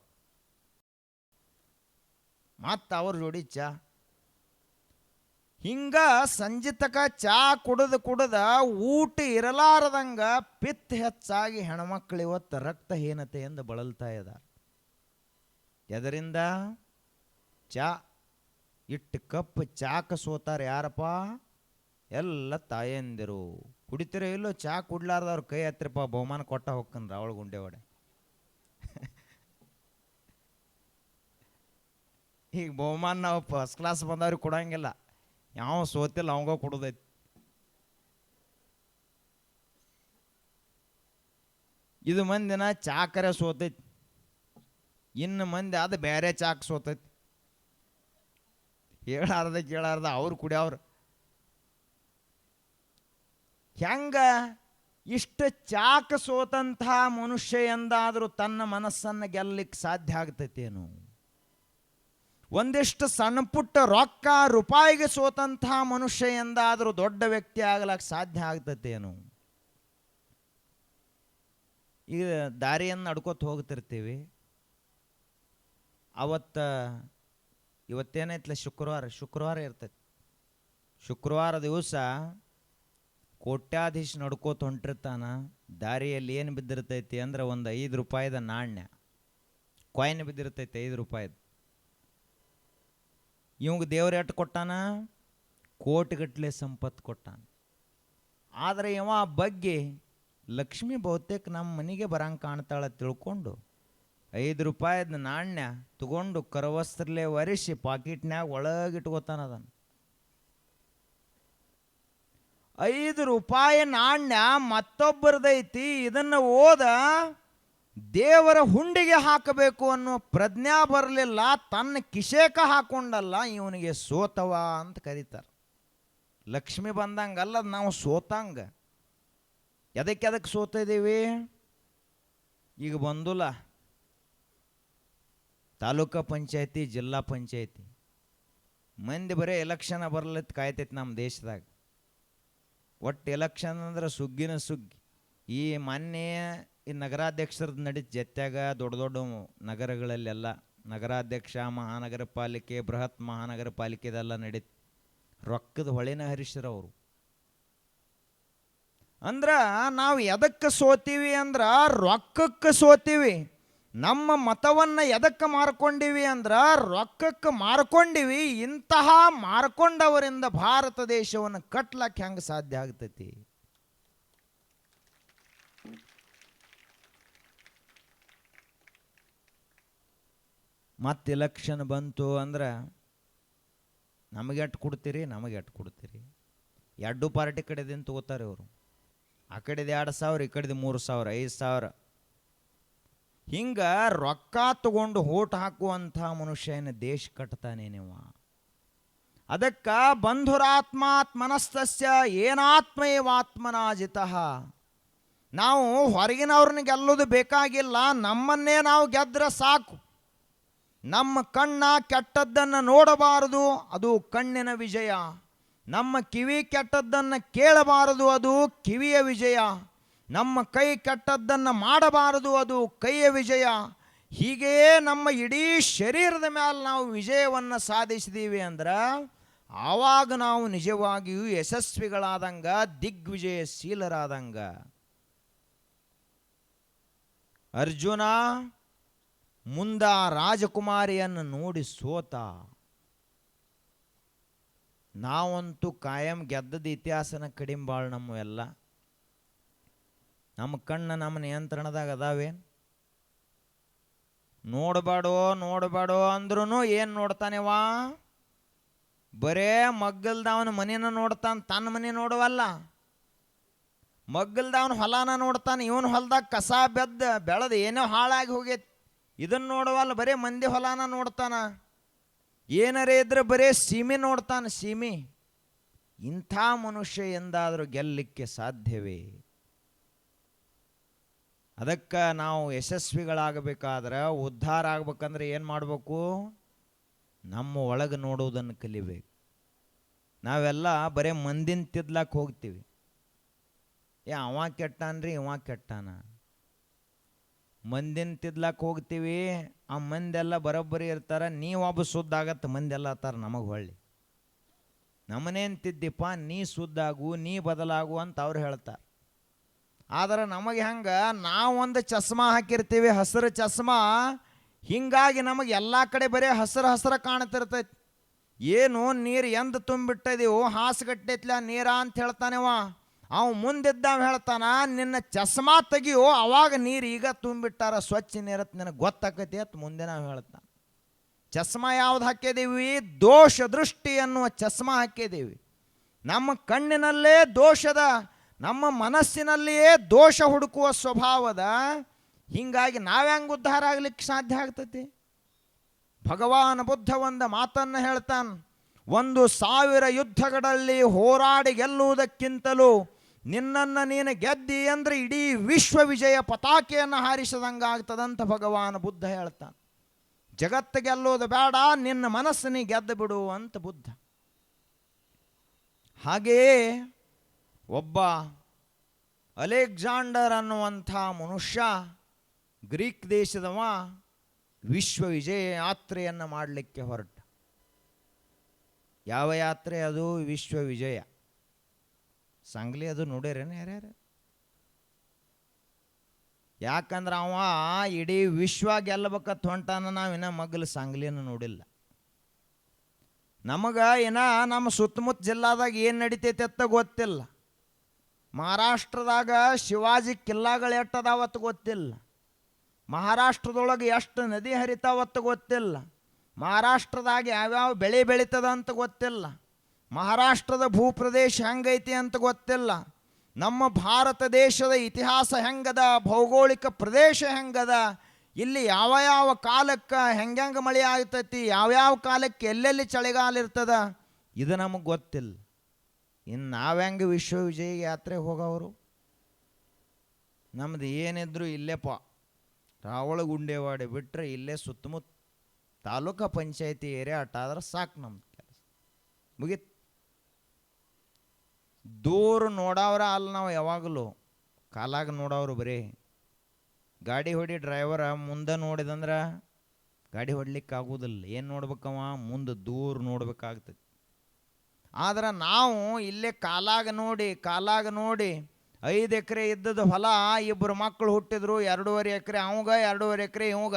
ಮತ್ತು ಅವ್ರ ಜೋಡಿ ಚಾ. ಹಿಂಗ ಸಂಜೆ ತಕ ಚಾ ಕುಡಿದ ಊಟ ಇರಲಾರದಂಗ ಪಿತ್ತ ಹೆಚ್ಚಾಗಿ ಹೆಣ್ಮಕ್ಳು ಇವತ್ತು ರಕ್ತಹೀನತೆಯಿಂದ ಬಳಲ್ತಾ ಇದ್ದಾರೆ. ಎದರಿಂದ? ಚಾ. ಇಟ್ಟು ಕಪ್ ಚಾಕ ಸೋತಾರೆ ಯಾರಪ್ಪ? ಎಲ್ಲ ತಾಯಂದಿರು. ಕುಡಿತಿರೋ ಇಲ್ಲೋ ಚಾ ಕುಡ್ಲಾರ್ದವ್ರ ಕೈ ಹತ್ರಪ್ಪ, ಬಹುಮಾನ ಕೊಟ್ಟ ಹೋಗ್ಕನ್ ರಾವಳ ಗುಂಡೆ ಒಡೆ. ಈಗ ಬಹುಮಾನ ನಾವು ಫಸ್ಟ್ ಕ್ಲಾಸ್ ಬಂದವ್ರಿಗೆ ಕೊಡಂಗಿಲ್ಲ, ಯಾವ ಸೋತಿಲ್ಲ ಅವಂಗ ಕೊಡೋದೈತಿ. ಇದು ಮಂದಿನ ಚಾಕರೆ ಸೋತೈತಿ, ಇನ್ನು ಮಂದಿ ಅದು ಬೇರೆ ಚಾಕ್ ಸೋತೈತಿ. ಹೇಳಾರ್ದ ಕೇಳಾರ್ದ ಅವ್ರು ಕುಡಿಯವ್ರು. ಹೆಂಗ ಇಷ್ಟು ಚಾಕ ಸೋತಂಥ ಮನುಷ್ಯ ಎಂದಾದರೂ ತನ್ನ ಮನಸ್ಸನ್ನು ಗೆಲ್ಲಲಿಕ್ಕೆ ಸಾಧ್ಯ ಆಗ್ತೈತೇನು? ಒಂದಿಷ್ಟು ಸಣ್ಣ ಪುಟ್ಟ ರೊಕ್ಕ ರೂಪಾಯಿಗೆ ಸೋತಂಥ ಮನುಷ್ಯ ಎಂದಾದರೂ ದೊಡ್ಡ ವ್ಯಕ್ತಿ ಆಗ್ಲಕ್ಕೆ ಸಾಧ್ಯ ಆಗ್ತೈತೇನು? ಈಗ ದಾರಿಯನ್ನು ನಡ್ಕೋತ ಹೋಗ್ತಿರ್ತೀವಿ. ಇವತ್ತೇನೈತಲ್ಲ, ಶುಕ್ರವಾರ ಇರ್ತೈತಿ. ಶುಕ್ರವಾರ ದಿವಸ ಕೋಟ್ಯಾಧೀಶ ನಡ್ಕೋತ ಹೊಂಟಿರ್ತಾನ. ದಾರಿಯಲ್ಲಿ ಏನು ಬಿದ್ದಿರ್ತೈತಿ ಅಂದ್ರೆ ಒಂದು 5 ರೂಪಾಯಿದ ನಾಣ್ಯ, ಕಾಯಿನ್ ಬಿದ್ದಿರ್ತೈತಿ 5 ರೂಪಾಯಿದು. ಇವಂಗೆ ದೇವ್ರು ಎಟ್ಟು ಕೊಟ್ಟಾನ? ಕೋಟಿಗಟ್ಟಲೆ ಸಂಪತ್ತು ಕೊಟ್ಟಾನ. ಆದರೆ ಇವ ಬಗ್ಗೆ ಲಕ್ಷ್ಮಿ ಬಹುತೇಕ ನಮ್ಮ ಮನೆಗೆ ಬರಂಗೆ ಕಾಣ್ತಾಳೆ ತಿಳ್ಕೊಂಡು 5 ರೂಪಾಯಿದ ನಾಣ್ಯ ತಗೊಂಡು ಕರವಸ್ತ್ರಲೆ ಒರೆಸಿ ಪಾಕಿಟ್ನ್ಯಾಗ ಒಳಗಿಟ್ಕೋತಾನ. ಅದನ್ನು 5 ರೂಪಾಯಿ ನಾಣ್ಯ ಮತ್ತೊಬ್ಬರದೈತಿ, ಇದನ್ನು ಓದ ದೇವರ ಹುಂಡಿಗೆ ಹಾಕಬೇಕು ಅನ್ನೋ ಪ್ರಜ್ಞಾ ಬರಲಿಲ್ಲ, ತನ್ನ ಕಿಶೇಕ ಹಾಕೊಂಡಲ್ಲ, ಇವನಿಗೆ ಸೋತವ ಅಂತ ಕರೀತಾರೆ. ಲಕ್ಷ್ಮಿ ಬಂದಂಗಲ್ಲ, ನಾವು ಸೋತಂಗ. ಎದಕ್ಕೆ ಸೋತ ಇದ್ದೀವಿ? ಈಗ ಬಂದುಲ್ಲ ತಾಲೂಕಾ ಪಂಚಾಯತಿ, ಜಿಲ್ಲಾ ಪಂಚಾಯತಿ, ಮಂದಿ ಬರೀ ಎಲೆಕ್ಷನ್ ಬರಲತ್ ಕಾಯ್ತೈತಿ ನಮ್ಮ ದೇಶದಾಗ. ಒಟ್ಟು ಎಲೆಕ್ಷನ್ ಅಂದ್ರೆ ಸುಗ್ಗಿನ ಸುಗ್ಗಿ. ಈ ಮೊನ್ನೆ ಈ ನಗರಾಧ್ಯಕ್ಷರದ್ದು ನಡೀತು ಜೊತೆಯಾಗ, ದೊಡ್ಡ ದೊಡ್ಡ ನಗರಗಳಲ್ಲೆಲ್ಲ ನಗರಾಧ್ಯಕ್ಷ, ಮಹಾನಗರ ಪಾಲಿಕೆ, ಬೃಹತ್ ಮಹಾನಗರ ಪಾಲಿಕೆದೆಲ್ಲ ನಡೀತು. ರೊಕ್ಕದ ಹೊಳೆನ ಹರಿಸ್ರವರು. ಅಂದ್ರೆ ನಾವು ಎದಕ್ಕೆ ಸೋತೀವಿ ಅಂದ್ರೆ ರೊಕ್ಕಕ್ಕೆ ಸೋತೀವಿ. ನಮ್ಮ ಮತವನ್ನು ಎದಕ್ಕೆ ಮಾರ್ಕೊಂಡಿವಿ ಅಂದ್ರೆ ರೊಕ್ಕಕ್ಕೆ ಮಾರ್ಕೊಂಡಿವಿ. ಇಂತಹ ಮಾರ್ಕೊಂಡವರಿಂದ ಭಾರತ ದೇಶವನ್ನು ಕಟ್ಲಕ್ಕೆ ಹೆಂಗೆ ಸಾಧ್ಯ ಆಗ್ತೈತಿ? ಮತ್ತೆ ಎಲೆಕ್ಷನ್ ಬಂತು ಅಂದ್ರೆ ನಮಗೆ ಎಟ್ಟು ಕೊಡ್ತೀರಿ, ನಮಗೆ ಎಟ್ಟು ಕೊಡ್ತೀರಿ. 2 ಪಾರ್ಟಿ ಕಡೆದಿಂದ ತಗೋತಾರೆ ಇವರು. ಆ ಕಡೆದು 2,000, ಈ ಕಡೆದು 3,000, 5,000. ಹಿಂಗೆ ರೊಕ್ಕ ತಗೊಂಡು ಓಟ್ ಹಾಕುವಂಥ ಮನುಷ್ಯನ ದೇಶ ಕಟ್ತಾನೆ ನೀವು. ಅದಕ್ಕೆ ಬಂಧುರಾತ್ಮಾತ್ಮನಸ್ತಸ್ಯ ಏನಾತ್ಮೈವಾತ್ಮನಾಜಿತಃ. ನಾವು ಹೊರಗಿನವ್ರನ್ನ ಗೆಲ್ಲೋದು ಬೇಕಾಗಿಲ್ಲ, ನಮ್ಮನ್ನೇ ನಾವು ಗೆದ್ರೆ ಸಾಕು. ನಮ್ಮ ಕಣ್ಣ ಕೆಟ್ಟದ್ದನ್ನು ನೋಡಬಾರದು, ಅದು ಕಣ್ಣಿನ ವಿಜಯ. ನಮ್ಮ ಕಿವಿ ಕೆಟ್ಟದ್ದನ್ನು ಕೇಳಬಾರದು, ಅದು ಕಿವಿಯ ವಿಜಯ. ನಮ್ಮ ಕೈ ಕೆಟ್ಟದ್ದನ್ನು ಮಾಡಬಾರದು, ಅದು ಕೈಯ ವಿಜಯ. ಹೀಗೆಯೇ ನಮ್ಮ ಇಡೀ ಶರೀರದ ಮೇಲೆ ನಾವು ವಿಜಯವನ್ನು ಸಾಧಿಸಿದ್ದೀವಿ ಅಂದ್ರೆ ಆವಾಗ ನಾವು ನಿಜವಾಗಿಯೂ ಯಶಸ್ವಿಗಳಾದಂಗ, ದಿಗ್ವಿಜಯಶೀಲರಾದಂಗ. ಅರ್ಜುನ ಮುಂದ ರಾಜಕುಮಾರಿಯನ್ನು ನೋಡಿ ಸೋತ. ನಾವಂತೂ ಕಾಯಂ ಗೆದ್ದದ ಇತಿಹಾಸನ ಕಡಿಮೆ ಭಾಳ ನಮ್ಮ ಎಲ್ಲ. ನಮ್ಮ ಕಣ್ಣು ನಮ್ಮ ನಿಯಂತ್ರಣದಾಗ ಅದಾವೇನು? ನೋಡಬೇಡೋ ಅಂದ್ರೂ ಏನು ನೋಡ್ತಾನೆವಾ? ಬರೇ ಮಗ್ಗಲ್ದವನ ಮನೇನ ನೋಡ್ತಾನೆ, ತನ್ನ ಮನೆ ನೋಡವಲ್ಲ. ಮಗ್ಗಲ್ದವನ ಹೊಲನ ನೋಡ್ತಾನೆ, ಇವನು ಹೊಲದಾಗ ಕಸ ಬೆಳೆದು ಏನೋ ಹಾಳಾಗಿ ಹೋಗೈತಿ, ಇದನ್ನು ನೋಡವಲ್ಲ. ಬರೀ ಮಂದಿ ಹೊಲನ ನೋಡ್ತಾನ. ಏನರೇ ಇದ್ರೆ ಬರೇ ಸೀಮೆ ನೋಡ್ತಾನೆ, ಸೀಮೆ. ಇಂಥ ಮನುಷ್ಯ ಎಂದಾದರೂ ಗೆಲ್ಲಲಿಕ್ಕೆ ಸಾಧ್ಯವೇ? ಅದಕ್ಕೆ ನಾವು ಯಶಸ್ವಿಗಳಾಗಬೇಕಾದ್ರೆ, ಉದ್ಧಾರ ಆಗ್ಬೇಕಂದ್ರೆ ಏನು ಮಾಡಬೇಕು? ನಮ್ಮ ಒಳಗೆ ನೋಡುವುದನ್ನು ಕಲಿಬೇಕು. ನಾವೆಲ್ಲ ಬರೀ ಮಂದಿನ ತಿದ್ಲಕ್ಕೆ ಹೋಗ್ತೀವಿ. ಅವ ಕೆಟ್ಟಾನ್ರಿ, ಇವ ಕೆಟ್ಟಾನ. ಮಂದಿನ ತಿದ್ಲಕ್ಕೆ ಹೋಗ್ತೀವಿ, ಆ ಮಂದೆಲ್ಲ ಬರೋಬ್ಬರಿ ಇರ್ತಾರೆ. ನೀವೊಬ್ಬ ಶುದ್ಧ ಆಗತ್ತೆ, ಮಂದೆಲ್ಲ ಅತ್ತಾರ ನಮಗೆ ಹೊಳ್ಳಿ. ನಮ್ಮನೇನು ತಿದ್ದಿಪ್ಪ, ನೀ ಶುದ್ಧಾಗು, ನೀ ಬದಲಾಗು ಅಂತ ಅವ್ರು ಹೇಳ್ತಾರೆ. ಆದರೆ ನಮಗೆ ಹೆಂಗೆ, ನಾವೊಂದು ಚಸ್ಮಾ ಹಾಕಿರ್ತೀವಿ, ಹಸಿರು ಚಸ್ಮಾ. ಹೀಗಾಗಿ ನಮಗೆ ಎಲ್ಲ ಕಡೆ ಬರೀ ಹಸಿರು ಕಾಣ್ತಿರ್ತೈತಿ. ಏನು ನೀರು ಎಂದು ತುಂಬಿಟ್ಟಿದೆವು, ಹಾಸುಗಟ್ಟೈತ್ಲ ನೀರ ಅಂತ ಹೇಳ್ತಾನೆವ. ಅವ ಮುಂದಿದ್ದಾವ ಹೇಳ್ತಾನ, ನಿನ್ನ ಚಸ್ಮಾ ತೆಗಿಯೋ, ಅವಾಗ ನೀರು ಈಗ ತುಂಬಿಟ್ಟಾರ, ಸ್ವಚ್ಛ ನೀರತ್ ನಿನಗೆ ಗೊತ್ತಾಕತಿ ಅಂತ ಮುಂದೆ ನಾವು ಹೇಳ್ತಾನೆ. ಚಸ್ಮಾ ಯಾವ್ದು ಹಾಕಿದ್ದೀವಿ? ದೋಷ ದೃಷ್ಟಿ ಎನ್ನುವ ಚಸ್ಮಾ ಹಾಕಿದ್ದೀವಿ. ನಮ್ಮ ಕಣ್ಣಿನಲ್ಲೇ ದೋಷದ, ನಮ್ಮ ಮನಸ್ಸಿನಲ್ಲಿಯೇ ದೋಷ ಹುಡುಕುವ ಸ್ವಭಾವದ. ಹೀಗಾಗಿ ನಾವ್ಯಾಂಗ ಉದ್ಧಾರ ಆಗ್ಲಿಕ್ಕೆ ಸಾಧ್ಯ ಆಗ್ತತಿ? ಭಗವಾನ್ ಬುದ್ಧ ಒಂದು ಮಾತನ್ನು ಹೇಳ್ತಾನೆ, 1,000 ಯುದ್ಧಗಳಲ್ಲಿ ಹೋರಾಡಿ ಗೆಲ್ಲುವುದಕ್ಕಿಂತಲೂ ನಿನ್ನನ್ನು ನೀನು ಗೆದ್ದಿ ಅಂದರೆ ಇಡೀ ವಿಶ್ವ ವಿಜಯ ಪತಾಕೆಯನ್ನು ಹಾರಿಸದಂಗೆ ಆಗ್ತದಂತ ಭಗವಾನ್ ಬುದ್ಧ ಹೇಳ್ತಾನೆ. ಜಗತ್ತು ಗೆಲ್ಲೋದು ಬೇಡ, ನಿನ್ನ ಮನಸ್ಸು ನೀ ಗೆದ್ದು ಬಿಡು ಅಂತ ಬುದ್ಧ. ಹಾಗೆಯೇ ಒಬ್ಬ ಅಲೆಕ್ಸಾಂಡರ್ ಅನ್ನುವಂಥ ಮನುಷ್ಯ, ಗ್ರೀಕ್ ದೇಶದವ, ವಿಶ್ವ ವಿಜಯ ಯಾತ್ರೆಯನ್ನು ಮಾಡಲಿಕ್ಕೆ ಹೊರಟ. ಯಾವ ಯಾತ್ರೆ ಅದು? ವಿಶ್ವ ವಿಜಯ. ಸಂಗ್ಲಿ ಅದು ನೋಡ್ಯಾರೇನು ಯಾರ್ಯಾರು? ಯಾಕಂದ್ರೆ ಅವ ಇಡೀ ವಿಶ್ವ ಗೆಲ್ಲಬೇಕತ್ ಹೊಂಟಾನ. ನಾವಿನ್ನ ಮಗ್ಲು ಸಂಗ್ಲಿಯನ್ನು ನೋಡಿಲ್ಲ. ನಮಗೆ ನಮ್ಮ ಸುತ್ತಮುತ್ತ ಜಿಲ್ಲಾದಾಗ ಏನು ನಡಿತೈತೆ ಅಂತ ಗೊತ್ತಿಲ್ಲ. ಮಹಾರಾಷ್ಟ್ರದಾಗ ಶಿವಾಜಿ ಕಿಲ್ಲಾಗಳು ಎಟ್ಟದಾವತ್ತು ಗೊತ್ತಿಲ್ಲ. ಮಹಾರಾಷ್ಟ್ರದೊಳಗೆ ಎಷ್ಟು ನದಿ ಹರಿತಾವತ್ತು ಗೊತ್ತಿಲ್ಲ. ಮಹಾರಾಷ್ಟ್ರದಾಗ ಯಾವ್ಯಾವ ಬೆಳೆ ಬೆಳೀತದ ಅಂತ ಗೊತ್ತಿಲ್ಲ. ಮಹಾರಾಷ್ಟ್ರದ ಭೂಪ್ರದೇಶ ಹೆಂಗೈತಿ ಅಂತ ಗೊತ್ತಿಲ್ಲ. ನಮ್ಮ ಭಾರತ ದೇಶದ ಇತಿಹಾಸ ಹೆಂಗದ, ಭೌಗೋಳಿಕ ಪ್ರದೇಶ ಹೆಂಗದ, ಇಲ್ಲಿ ಯಾವ ಯಾವ ಕಾಲಕ್ಕೆ ಹೆಂಗೆ ಮಳೆ ಆಗ್ತೈತಿ, ಯಾವ್ಯಾವ ಕಾಲಕ್ಕೆ ಎಲ್ಲೆಲ್ಲಿ ಚಳಿಗಾಲ ಇರ್ತದ, ಇದು ನಮಗೆ ಗೊತ್ತಿಲ್ಲ. ಇನ್ನು ನಾವ್ಯಾಂಗೆ ವಿಶ್ವ ವಿಜಯ ಯಾತ್ರೆ ಹೋಗೋರು? ನಮ್ದು ಏನಿದ್ರು ಇಲ್ಲೇಪ್ಪ ರಾವಳ ಗುಂಡೇವಾಡಿ ಬಿಟ್ಟರೆ ಇಲ್ಲೇ ಸುತ್ತಮುತ್ತ ತಾಲೂಕು ಪಂಚಾಯತಿ ಏರಿಯಾ ಅಟ್ಟಾದ್ರೆ ಸಾಕು ನಮ್ದು ಕೆಲಸ ಮುಗೀತು. ದೂರ ನೋಡವ್ರ ಅಲ್ಲ, ನಾವು ಯಾವಾಗಲೂ ಕಾಲಾಗ ನೋಡೋರು. ಬರೀ ಗಾಡಿ ಹೊಡಿ ಡ್ರೈವರ ಮುಂದೆ ನೋಡಿದಂದ್ರೆ ಗಾಡಿ ಹೊಡ್ಲಿಕ್ಕೆ ಆಗೋದಿಲ್ಲ. ಏನು ನೋಡ್ಬೇಕವ? ಮುಂದೆ ದೂರ ನೋಡ್ಬೇಕಾಗ್ತದೆ. ಆದ್ರೆ ನಾವು ಇಲ್ಲೇ ಕಾಲಾಗ ನೋಡಿ 5 ಎಕರೆ ಇದ್ದದ್ದು ಹೊಲ, 2 ಮಕ್ಕಳು ಹುಟ್ಟಿದ್ರು, 2.5 ಎಕರೆ ಅವಂಗ, 2.5 ಎಕರೆ ಇವಂಗ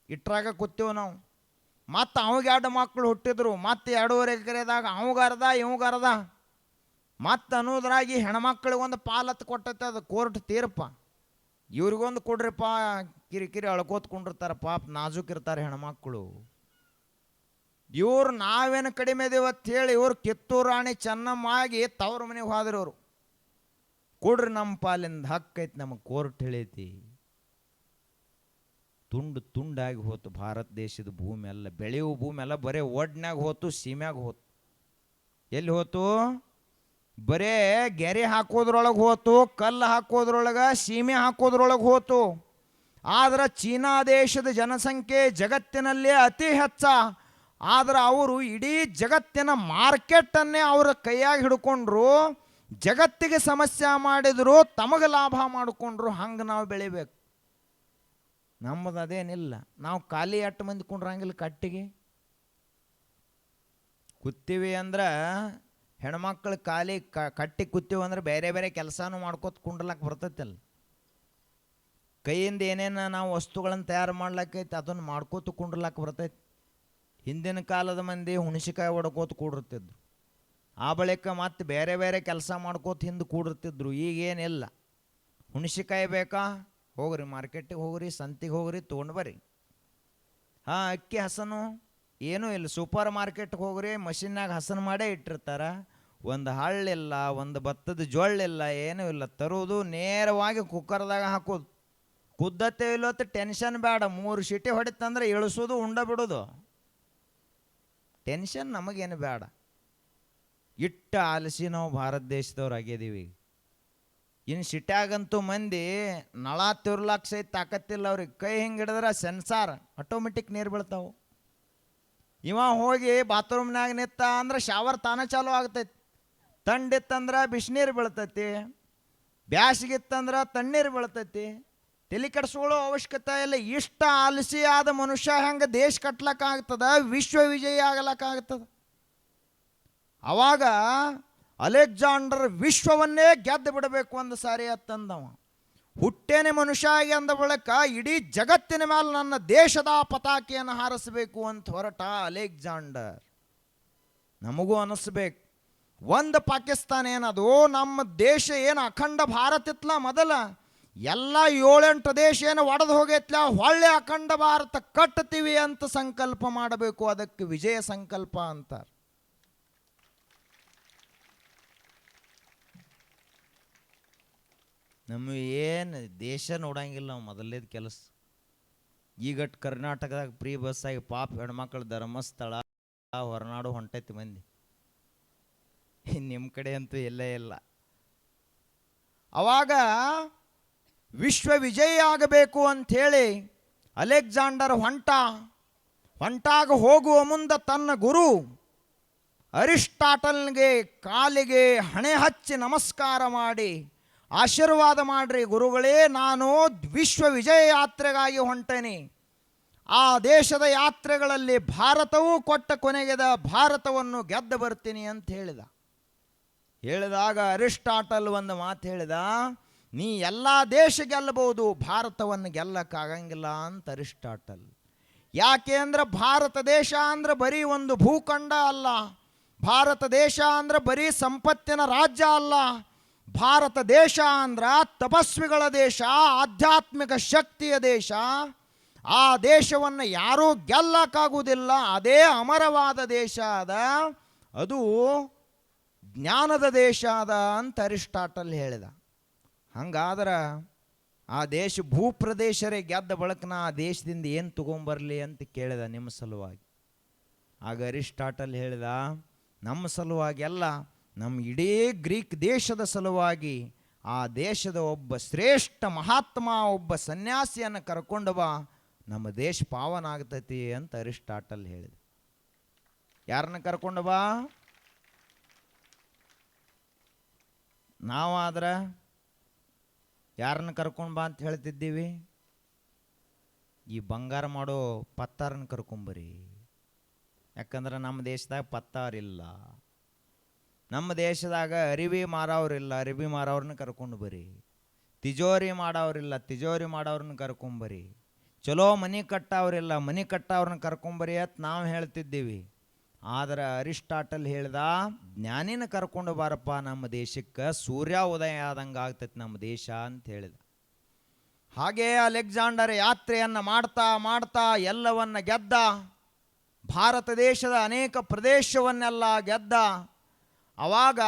ಇಟ್ರಾಗ ಕೂತೀವಿ ನಾವು. ಮತ್ತು ಅವಾಗ 2 ಮಕ್ಕಳು ಹುಟ್ಟಿದ್ರು, ಮತ್ತು 2.5 ಎಕರೆದಾಗ ಅವಂಗ ಅರ್ಧ ಇವಂಗ ಅರ್ಧ. ಮತ್ತು ಅನ್ನೋದ್ರಾಗಿ ಹೆಣ್ಮಕ್ಳಿಗೊಂದು ಪಾಲತ್ತು ಕೊಟ್ಟೈತೆ, ಅದು ಕೋರ್ಟ್ ತೀರ್ಪ. ಇವ್ರಿಗೊಂದು ಕೊಡ್ರಿಪ್ಪ, ಕಿರಿಕಿರಿ ಅಳ್ಕೋತ್ಕೊಂಡಿರ್ತಾರೆ, ಪಾಪ ನಾಜೂಕಿರ್ತಾರೆ ಹೆಣ್ಮಕ್ಳು. ಇವ್ರು ನಾವೇನು ಕಡಿಮೆ ಇದೀವತ್ತು ಹೇಳಿ ಇವ್ರು ಕಿತ್ತೂರು ರಾಣಿ ಚೆನ್ನಮ್ಮಾಗಿ ತವ್ರ ಮನೆಗೆ ಹೋದ್ರು. ಅವರು ಕೊಡ್ರಿ, ನಮ್ಮ ಪಾಲಿಂದ ಹಕ್ಕೈತಿ, ನಮಗೆ ಕೋರ್ಟ್ ಹೇಳೈತಿ. ತುಂಡಾಗಿ ಹೋತು ಭಾರತ ದೇಶದ ಭೂಮಿ ಎಲ್ಲ, ಬೆಳೆಯುವ ಭೂಮಿ ಎಲ್ಲ ಬರೀ ಒಡ್ನ್ಯಾಗ ಹೋತು, ಸೀಮ್ಯಾಗ ಹೋತು. ಎಲ್ಲಿ ಹೋತು? ಬರೇ ಗೆರೆ ಹಾಕೋದ್ರೊಳಗೆ ಹೋತು, ಕಲ್ಲು ಹಾಕೋದ್ರೊಳಗೆ, ಸೀಮೆ ಹಾಕೋದ್ರೊಳಗೆ ಹೋತು. ಆದ್ರೆ ಚೀನಾ ದೇಶದ ಜನಸಂಖ್ಯೆ ಜಗತ್ತಿನಲ್ಲೇ ಅತಿ ಹೆಚ್ಚ. ಆದ್ರೆ ಅವರು ಇಡೀ ಜಗತ್ತಿನ ಮಾರ್ಕೆಟನ್ನೇ ಅವರ ಕೈಯಾಗಿ ಹಿಡ್ಕೊಂಡ್ರು, ಜಗತ್ತಿಗೆ ಸಮಸ್ಯೆ ಮಾಡಿದ್ರು, ತಮಗೆ ಲಾಭ ಮಾಡಿಕೊಂಡ್ರು. ಹಂಗೆ ನಾವು ಬೆಳಿಬೇಕು. ನಮ್ಮದು ಅದೇನಿಲ್ಲ. ನಾವು ಖಾಲಿ 8 ಮಂದಿ ಕೊಂಡ್ರಂಗಿಲ್ಲ, ಕಟ್ಟಿಗೆ ಕೂತೀವಿ ಅಂದ್ರೆ ಹೆಣ್ಮಕ್ಳು ಖಾಲಿ ಕಟ್ಟಿ ಕೂತೀವಿ ಅಂದ್ರೆ ಬೇರೆ ಬೇರೆ ಕೆಲಸನೂ ಮಾಡ್ಕೋತ ಕುಂಡ್ರಲಕ್ಕೆ ಬರ್ತೈತಲ್ಲ. ಕೈಯಿಂದ ಏನೇನು ನಾವು ವಸ್ತುಗಳನ್ನು ತಯಾರು ಮಾಡ್ಲಿಕ್ಕೈತಿ ಅದನ್ನು ಮಾಡ್ಕೋತ ಕುಂಡ್ರಲಾಕ ಬರ್ತೈತಿ. ಹಿಂದಿನ ಕಾಲದ ಮಂದಿ ಹುಣಸಿಕಾಯಿ ಹೊಡ್ಕೋತ ಕೂಡಿರ್ತಿದ್ರು, ಆ ಬಳಿಕ ಮತ್ತೆ ಬೇರೆ ಬೇರೆ ಕೆಲಸ ಮಾಡ್ಕೋತ ಹಿಂದೆ ಕೂಡಿರ್ತಿದ್ರು. ಈಗೇನಿಲ್ಲ, ಹುಣಸಿಕಾಯಿ ಬೇಕಾ ಹೋಗ್ರಿ ಮಾರ್ಕೆಟಿಗೆ ಹೋಗ್ರಿ, ಸಂತಿಗೆ ಹೋಗ್ರಿ, ತೊಗೊಂಡು ಬರ್ರಿ. ಹಾಂ, ಅಕ್ಕಿ ಹಸನು ಏನೂ ಇಲ್ಲ, ಸೂಪರ್ ಮಾರ್ಕೆಟ್ಗೆ ಹೋಗ್ರಿ, ಮಷಿನ್ನಾಗ ಹಸನು ಮಾಡೇ ಇಟ್ಟಿರ್ತಾರೆ. ಒಂದು ಹಳ್ಳಿಲ್ಲ, ಒಂದು ಭತ್ತದ ಜೊಳ್ಳಿಲ್ಲ, ಏನೂ ಇಲ್ಲ. ತರೋದು ನೇರವಾಗಿ ಕುಕ್ಕರ್ದಾಗ ಹಾಕೋದು, ಕುದ್ದತ್ತೆ ಇಲ್ಲೋತ್ತು ಟೆನ್ಷನ್ ಬೇಡ. 3 ಸೀಟಿ ಹೊಡಿತಂದ್ರೆ ಇಳಿಸೋದು, ಉಂಡ ಬಿಡೋದು, ಟೆನ್ಷನ್ ನಮಗೇನು ಬೇಡ. ಇಟ್ಟ ಆಲಸಿ ನಾವು ಭಾರತ ದೇಶದವ್ರು ಆಗಿದ್ದೀವಿ. ಇನ್ನು ಸಿಟ್ಯಾಗಂತೂ ಮಂದಿ ನಳ ತಿರ್ಲಾಕ್ ಸಹಿತ ತಾಕತ್ತಿಲ್ಲ ಅವ್ರಿಗೆ. ಕೈ ಹಿಂಗೆ ಹಿಡಿದ್ರೆ ಸೆನ್ಸಾರ್ ಆಟೋಮೆಟಿಕ್ ನೀರು ಬೀಳ್ತಾವೆ. ಇವ ಹೋಗಿ ಬಾತ್ರೂಮ್ನಾಗ ನಿಂತ ಅಂದ್ರೆ ಶಾವರ್ ತಾನೇ ಚಾಲು ಆಗ್ತೈತಿ. ತಂಡಿತ್ತಂದ್ರೆ ಬಿಸಿನೀರು ಬೀಳ್ತೈತಿ, ಬ್ಯಾಸಿಗಿತ್ತಂದ್ರೆ ತಣ್ಣೀರು ಬೀಳ್ತೈತಿ. ತಲೆ ಕೆಡಿಸ್ಕೊಳ್ಳೋ ಅವಶ್ಯಕತೆ ಇಲ್ಲ. ಇಷ್ಟ ಆಲಸಿ ಆದ ಮನುಷ್ಯ ಹೆಂಗೆ ದೇಶ ಕಟ್ಲಕ್ಕಾಗ್ತದ, ವಿಶ್ವ ವಿಜಯಿ ಆಗ್ಲಕ್ಕಾಗ್ತದ? ಅವಾಗ ಅಲೆಕ್ಸಾಂಡರ್ ವಿಶ್ವವನ್ನೇ ಗೆದ್ದು ಬಿಡಬೇಕು ಒಂದು ಸಾರಿ ಅಂತಂದವ. ಹುಟ್ಟೇನೆ ಮನುಷ್ಯ ಆಗಿ ಅಂದ ಬಳಿಕ ಇಡೀ ಜಗತ್ತಿನ ಮೇಲೆ ನನ್ನ ದೇಶದ ಪತಾಕೆಯನ್ನು ಹಾರಿಸಬೇಕು ಅಂತ ಹೊರಟ ಅಲೆಕ್ಸಾಂಡರ್. ನಮಗೂ ಅನಿಸ್ಬೇಕು, ಒಂದು ಪಾಕಿಸ್ತಾನ ಏನದು, ನಮ್ಮ ದೇಶ ಏನು ಅಖಂಡ ಭಾರತ ಇತ್ತಲ್ಲ ಮೊದಲ, ಎಲ್ಲ 7-8 ದೇಶ ಏನು ಒಡೆದು ಹೋಗೈತ್ಲ, ಹೊಳ್ಳೆ ಅಖಂಡ ಭಾರತ ಕಟ್ತೀವಿ ಅಂತ ಸಂಕಲ್ಪ ಮಾಡಬೇಕು. ಅದಕ್ಕೆ ವಿಜಯ ಸಂಕಲ್ಪ ಅಂತಾರೆ. ನಮಗೆ ಏನು ದೇಶ ನೋಡಂಗಿಲ್ಲ ನಾವು, ಮೊದಲೇದು ಕೆಲಸ. ಈಗಟ್ಟು ಕರ್ನಾಟಕದಾಗ ಫ್ರೀ ಬಸ್ ಆಗಿ ಪಾಪ ಹೆಣ್ಮಕ್ಳು ಧರ್ಮಸ್ಥಳ ಹೊರನಾಡು ಹೊಂಟೈತಿ ಮಂದಿ. ನಿಮ್ಮ ಕಡೆ ಅಂತೂ ಎಲ್ಲೇ ಇಲ್ಲ. ಅವಾಗ ವಿಶ್ವ ವಿಜಯಿ ಆಗಬೇಕು ಅಂಥೇಳಿ ಅಲೆಕ್ಸಾಂಡರ್ ಹೊಂಟಾಗ ಹೋಗುವ ಮುಂದೆ ತನ್ನ ಗುರು ಅರಿಸ್ಟಾಟಲ್ಗೆ ಕಾಲಿಗೆ ಹಣೆ ಹಚ್ಚಿ ನಮಸ್ಕಾರ ಮಾಡಿ ಆಶೀರ್ವಾದ ಮಾಡ್ರಿ ಗುರುಗಳೇ, ನಾನು ವಿಶ್ವ ವಿಜಯ ಯಾತ್ರೆಗಾಗಿ ಹೊಂಟೇನೆ. ಆ ದೇಶದ ಯಾತ್ರೆಗಳಲ್ಲಿ ಭಾರತವೂ ಕೊಟ್ಟ ಕೊನೆಗೆದ ಭಾರತವನ್ನು ಗೆದ್ದು ಬರ್ತೀನಿ ಅಂತ ಹೇಳಿದಾಗ ಅರಿಸ್ಟಾಟಲ್ ಒಂದು ಮಾತು ಹೇಳಿದ, ನೀ ಎಲ್ಲ ದೇಶ ಗೆಲ್ಲಬಹುದು, ಭಾರತವನ್ನು ಗೆಲ್ಲಕ್ಕಾಗಂಗಿಲ್ಲ ಅಂತ ಅರಿಸ್ಟಾಟಲ್. ಯಾಕೆ ಅಂದ್ರೆ ಭಾರತ ದೇಶ ಅಂದ್ರೆ ಬರೀ ಒಂದು ಭೂಖಂಡ ಅಲ್ಲ, ಭಾರತ ದೇಶ ಅಂದ್ರೆ ಬರೀ ಸಂಪತ್ತಿನ ರಾಜ್ಯ ಅಲ್ಲ, ಭಾರತ ದೇಶ ಅಂದ್ರೆ ತಪಸ್ವಿಗಳ ದೇಶ, ಆಧ್ಯಾತ್ಮಿಕ ಶಕ್ತಿಯ ದೇಶ. ಆ ದೇಶವನ್ನು ಯಾರೂ ಗೆಲ್ಲಕ್ಕಾಗುವುದಿಲ್ಲ. ಅದೇ ಅಮರವಾದ ದೇಶ ಅದ, ಅದು ಜ್ಞಾನದ ದೇಶ ಅದ ಅಂತ ಅರಿಸ್ಟಾಟಲ್ ಹೇಳಿದ. ಹಂಗಾದ್ರೆ ಆ ದೇಶ ಭೂಪ್ರದೇಶರೇ ಗೆದ್ದ ಬಳಕನ ಆ ದೇಶದಿಂದ ಏನು ತಗೊಂಬರಲಿ ಅಂತ ಕೇಳಿದ ನಿಮ್ಮ ಸಲುವಾಗಿ. ಆಗ ಅರಿಸ್ಟಾಟಲ್ ಹೇಳಿದ, ನಮ್ಮ ಸಲುವಾಗಿ ಅಲ್ಲ, ನಮ್ಮ ಇಡೀ ಗ್ರೀಕ್ ದೇಶದ ಸಲುವಾಗಿ ಆ ದೇಶದ ಒಬ್ಬ ಶ್ರೇಷ್ಠ ಮಹಾತ್ಮ, ಒಬ್ಬ ಸನ್ಯಾಸಿಯನ್ನು ಕರ್ಕೊಂಡು ಬಾ, ನಮ್ಮ ದೇಶ ಪಾವನ ಆಗ್ತೈತಿ ಅಂತ ಅರಿಸ್ಟಾಟಲ್ ಹೇಳಿದ. ಯಾರನ್ನ ಕರ್ಕೊಂಡು ಬಾ? ನಾವಾದ್ರೆ ಯಾರನ್ನ ಕರ್ಕೊಂಡು ಬಾ ಅಂತ ಹೇಳ್ತಿದ್ದೀವಿ? ಈ ಬಂಗಾರ ಮಾಡೋ ಪತ್ತಾರನ್ನ ಕರ್ಕೊಂಬರಿ. ಯಾಕಂದ್ರೆ ನಮ್ಮ ದೇಶದಾಗ ಪತ್ತಾರಿಲ್ಲ, ನಮ್ಮ ದೇಶದಾಗ ಅರಿವಿ ಮಾರೋರಿಲ್ಲ, ಅರಿವಿ ಮಾರೋರನ್ನ ಕರ್ಕೊಂಡು ಬರ್ರಿ. ತಿಜೋರಿ ಮಾಡೋರಿಲ್ಲ, ತಿಜೋರಿ ಮಾಡೋರನ್ನ ಕರ್ಕೊಂಬರಿ. ಚಲೋ ಮನೆ ಕಟ್ಟವ್ರಿಲ್ಲ, ಮನೆ ಕಟ್ಟವ್ರನ್ನ ಕರ್ಕೊಂಬರಿ ಅಂತ ನಾವು ಹೇಳ್ತಿದ್ದೀವಿ. ಆದರೆ ಅರಿಸ್ಟಾಟಲ್ ಹೇಳ್ದ, ಜ್ಞಾನಿನ ಕರ್ಕೊಂಡು ಬಾರಪ್ಪ ನಮ್ಮ ದೇಶಕ್ಕೆ, ಸೂರ್ಯ ಉದಯ ಆದಂಗೆ ಆಗ್ತೈತಿ ನಮ್ಮ ದೇಶ ಅಂತ ಹೇಳಿದ. ಹಾಗೇ ಅಲೆಕ್ಸಾಂಡರ್ ಯಾತ್ರೆಯನ್ನು ಮಾಡ್ತಾ ಎಲ್ಲವನ್ನ ಗೆದ್ದ. ಭಾರತ ದೇಶದ ಅನೇಕ ಪ್ರದೇಶವನ್ನೆಲ್ಲ ಗೆದ್ದ. ಅವಾಗ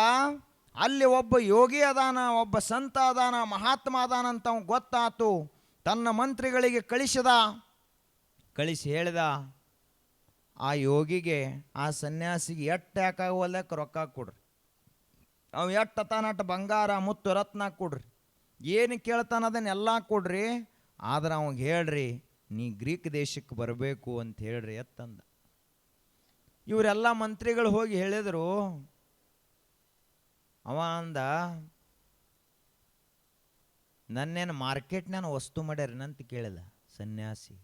ಅಲ್ಲಿ ಒಬ್ಬ ಯೋಗಿ ಅದಾನ, ಒಬ್ಬ ಸಂತ ಅದಾನ, ಮಹಾತ್ಮ ಅದಾನ ಅಂತ ಅವ್ನು ಗೊತ್ತಾತು. ತನ್ನ ಮಂತ್ರಿಗಳಿಗೆ ಕಳಿಸಿ ಹೇಳಿದ, ಆ ಯೋಗಿಗೆ, ಆ ಸನ್ಯಾಸಿಗೆ ಎಟ್ಟು ಯಾಕಾಗವಲ್ಲಕ್ಕೆ ರೊಕ್ಕ ಕೊಡ್ರಿ, ಅವು ಎಟ್ಟು ಅತಾನಟ್ಟು ಬಂಗಾರ ಮುತ್ತು ರತ್ನ ಕೊಡ್ರಿ, ಏನು ಕೇಳ್ತಾನ ಅದನ್ನೆಲ್ಲ ಕೊಡ್ರಿ, ಆದ್ರೆ ಅವಂಗೆ ಹೇಳ್ರಿ ನೀ ಗ್ರೀಕ್ ದೇಶಕ್ಕೆ ಬರಬೇಕು ಅಂತ ಹೇಳ್ರಿ ಎತ್ತಂದ. ಇವರೆಲ್ಲ ಮಂತ್ರಿಗಳು ಹೋಗಿ ಹೇಳಿದರು. ಅವ ಅಂದ, ನನ್ನೇನು ಮಾರ್ಕೆಟ್ನಾನ ವಸ್ತು ಮಾಡ್ಯಾರನಂತ ಕೇಳಿದ ಸನ್ಯಾಸಿ.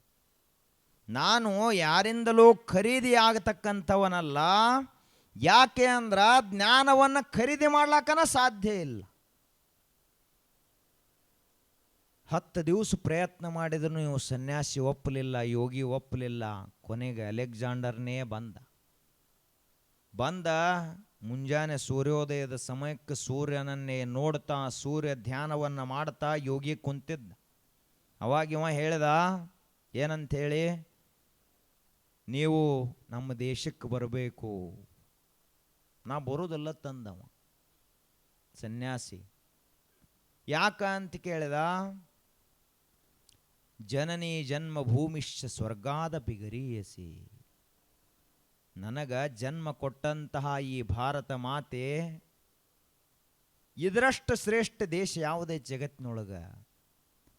ನಾನು ಯಾರಿಂದಲೂ ಖರೀದಿ ಆಗತಕ್ಕಂಥವನಲ್ಲ. ಯಾಕೆ ಅಂದ್ರ ಜ್ಞಾನವನ್ನು ಖರೀದಿ ಮಾಡ್ಲಾಕನ ಸಾಧ್ಯ ಇಲ್ಲ. 10 ದಿವಸ ಪ್ರಯತ್ನ ಮಾಡಿದ್ರು ಇವು ಸನ್ಯಾಸಿ ಒಪ್ಪಲಿಲ್ಲ, ಯೋಗಿ ಒಪ್ಪಲಿಲ್ಲ. ಕೊನೆಗೆ ಅಲೆಕ್ಸಾಂಡರ್ನೇ ಬಂದ ಮುಂಜಾನೆ ಸೂರ್ಯೋದಯದ ಸಮಯಕ್ಕೆ ಸೂರ್ಯನನ್ನೇ ನೋಡ್ತಾ ಸೂರ್ಯ ಧ್ಯಾನವನ್ನು ಮಾಡ್ತಾ ಯೋಗಿ ಕುಂತಿದ್ದ. ಅವಾಗ ಇವ ಹೇಳ್ದ ಏನಂಥೇಳಿ, ನೀವು ನಮ್ಮ ದೇಶಕ್ಕೆ ಬರಬೇಕು. ನಾ ಬರೋದಲ್ಲ ತಂದವ ಸನ್ಯಾಸಿ. ಯಾಕ ಅಂತ ಕೇಳಿದ, ಜನನಿ ಜನ್ಮಭೂಮಿಶ್ಚ ಸ್ವರ್ಗಾದ ಪಿಗರೀಯಸಿ, ನನಗ ಜನ್ಮ ಕೊಟ್ಟಂತಹ ಈ ಭಾರತ ಮಾತೆ ಇದರಷ್ಟು ಶ್ರೇಷ್ಠ ದೇಶ ಯಾವುದೇ ಜಗತ್ತಿನೊಳಗ.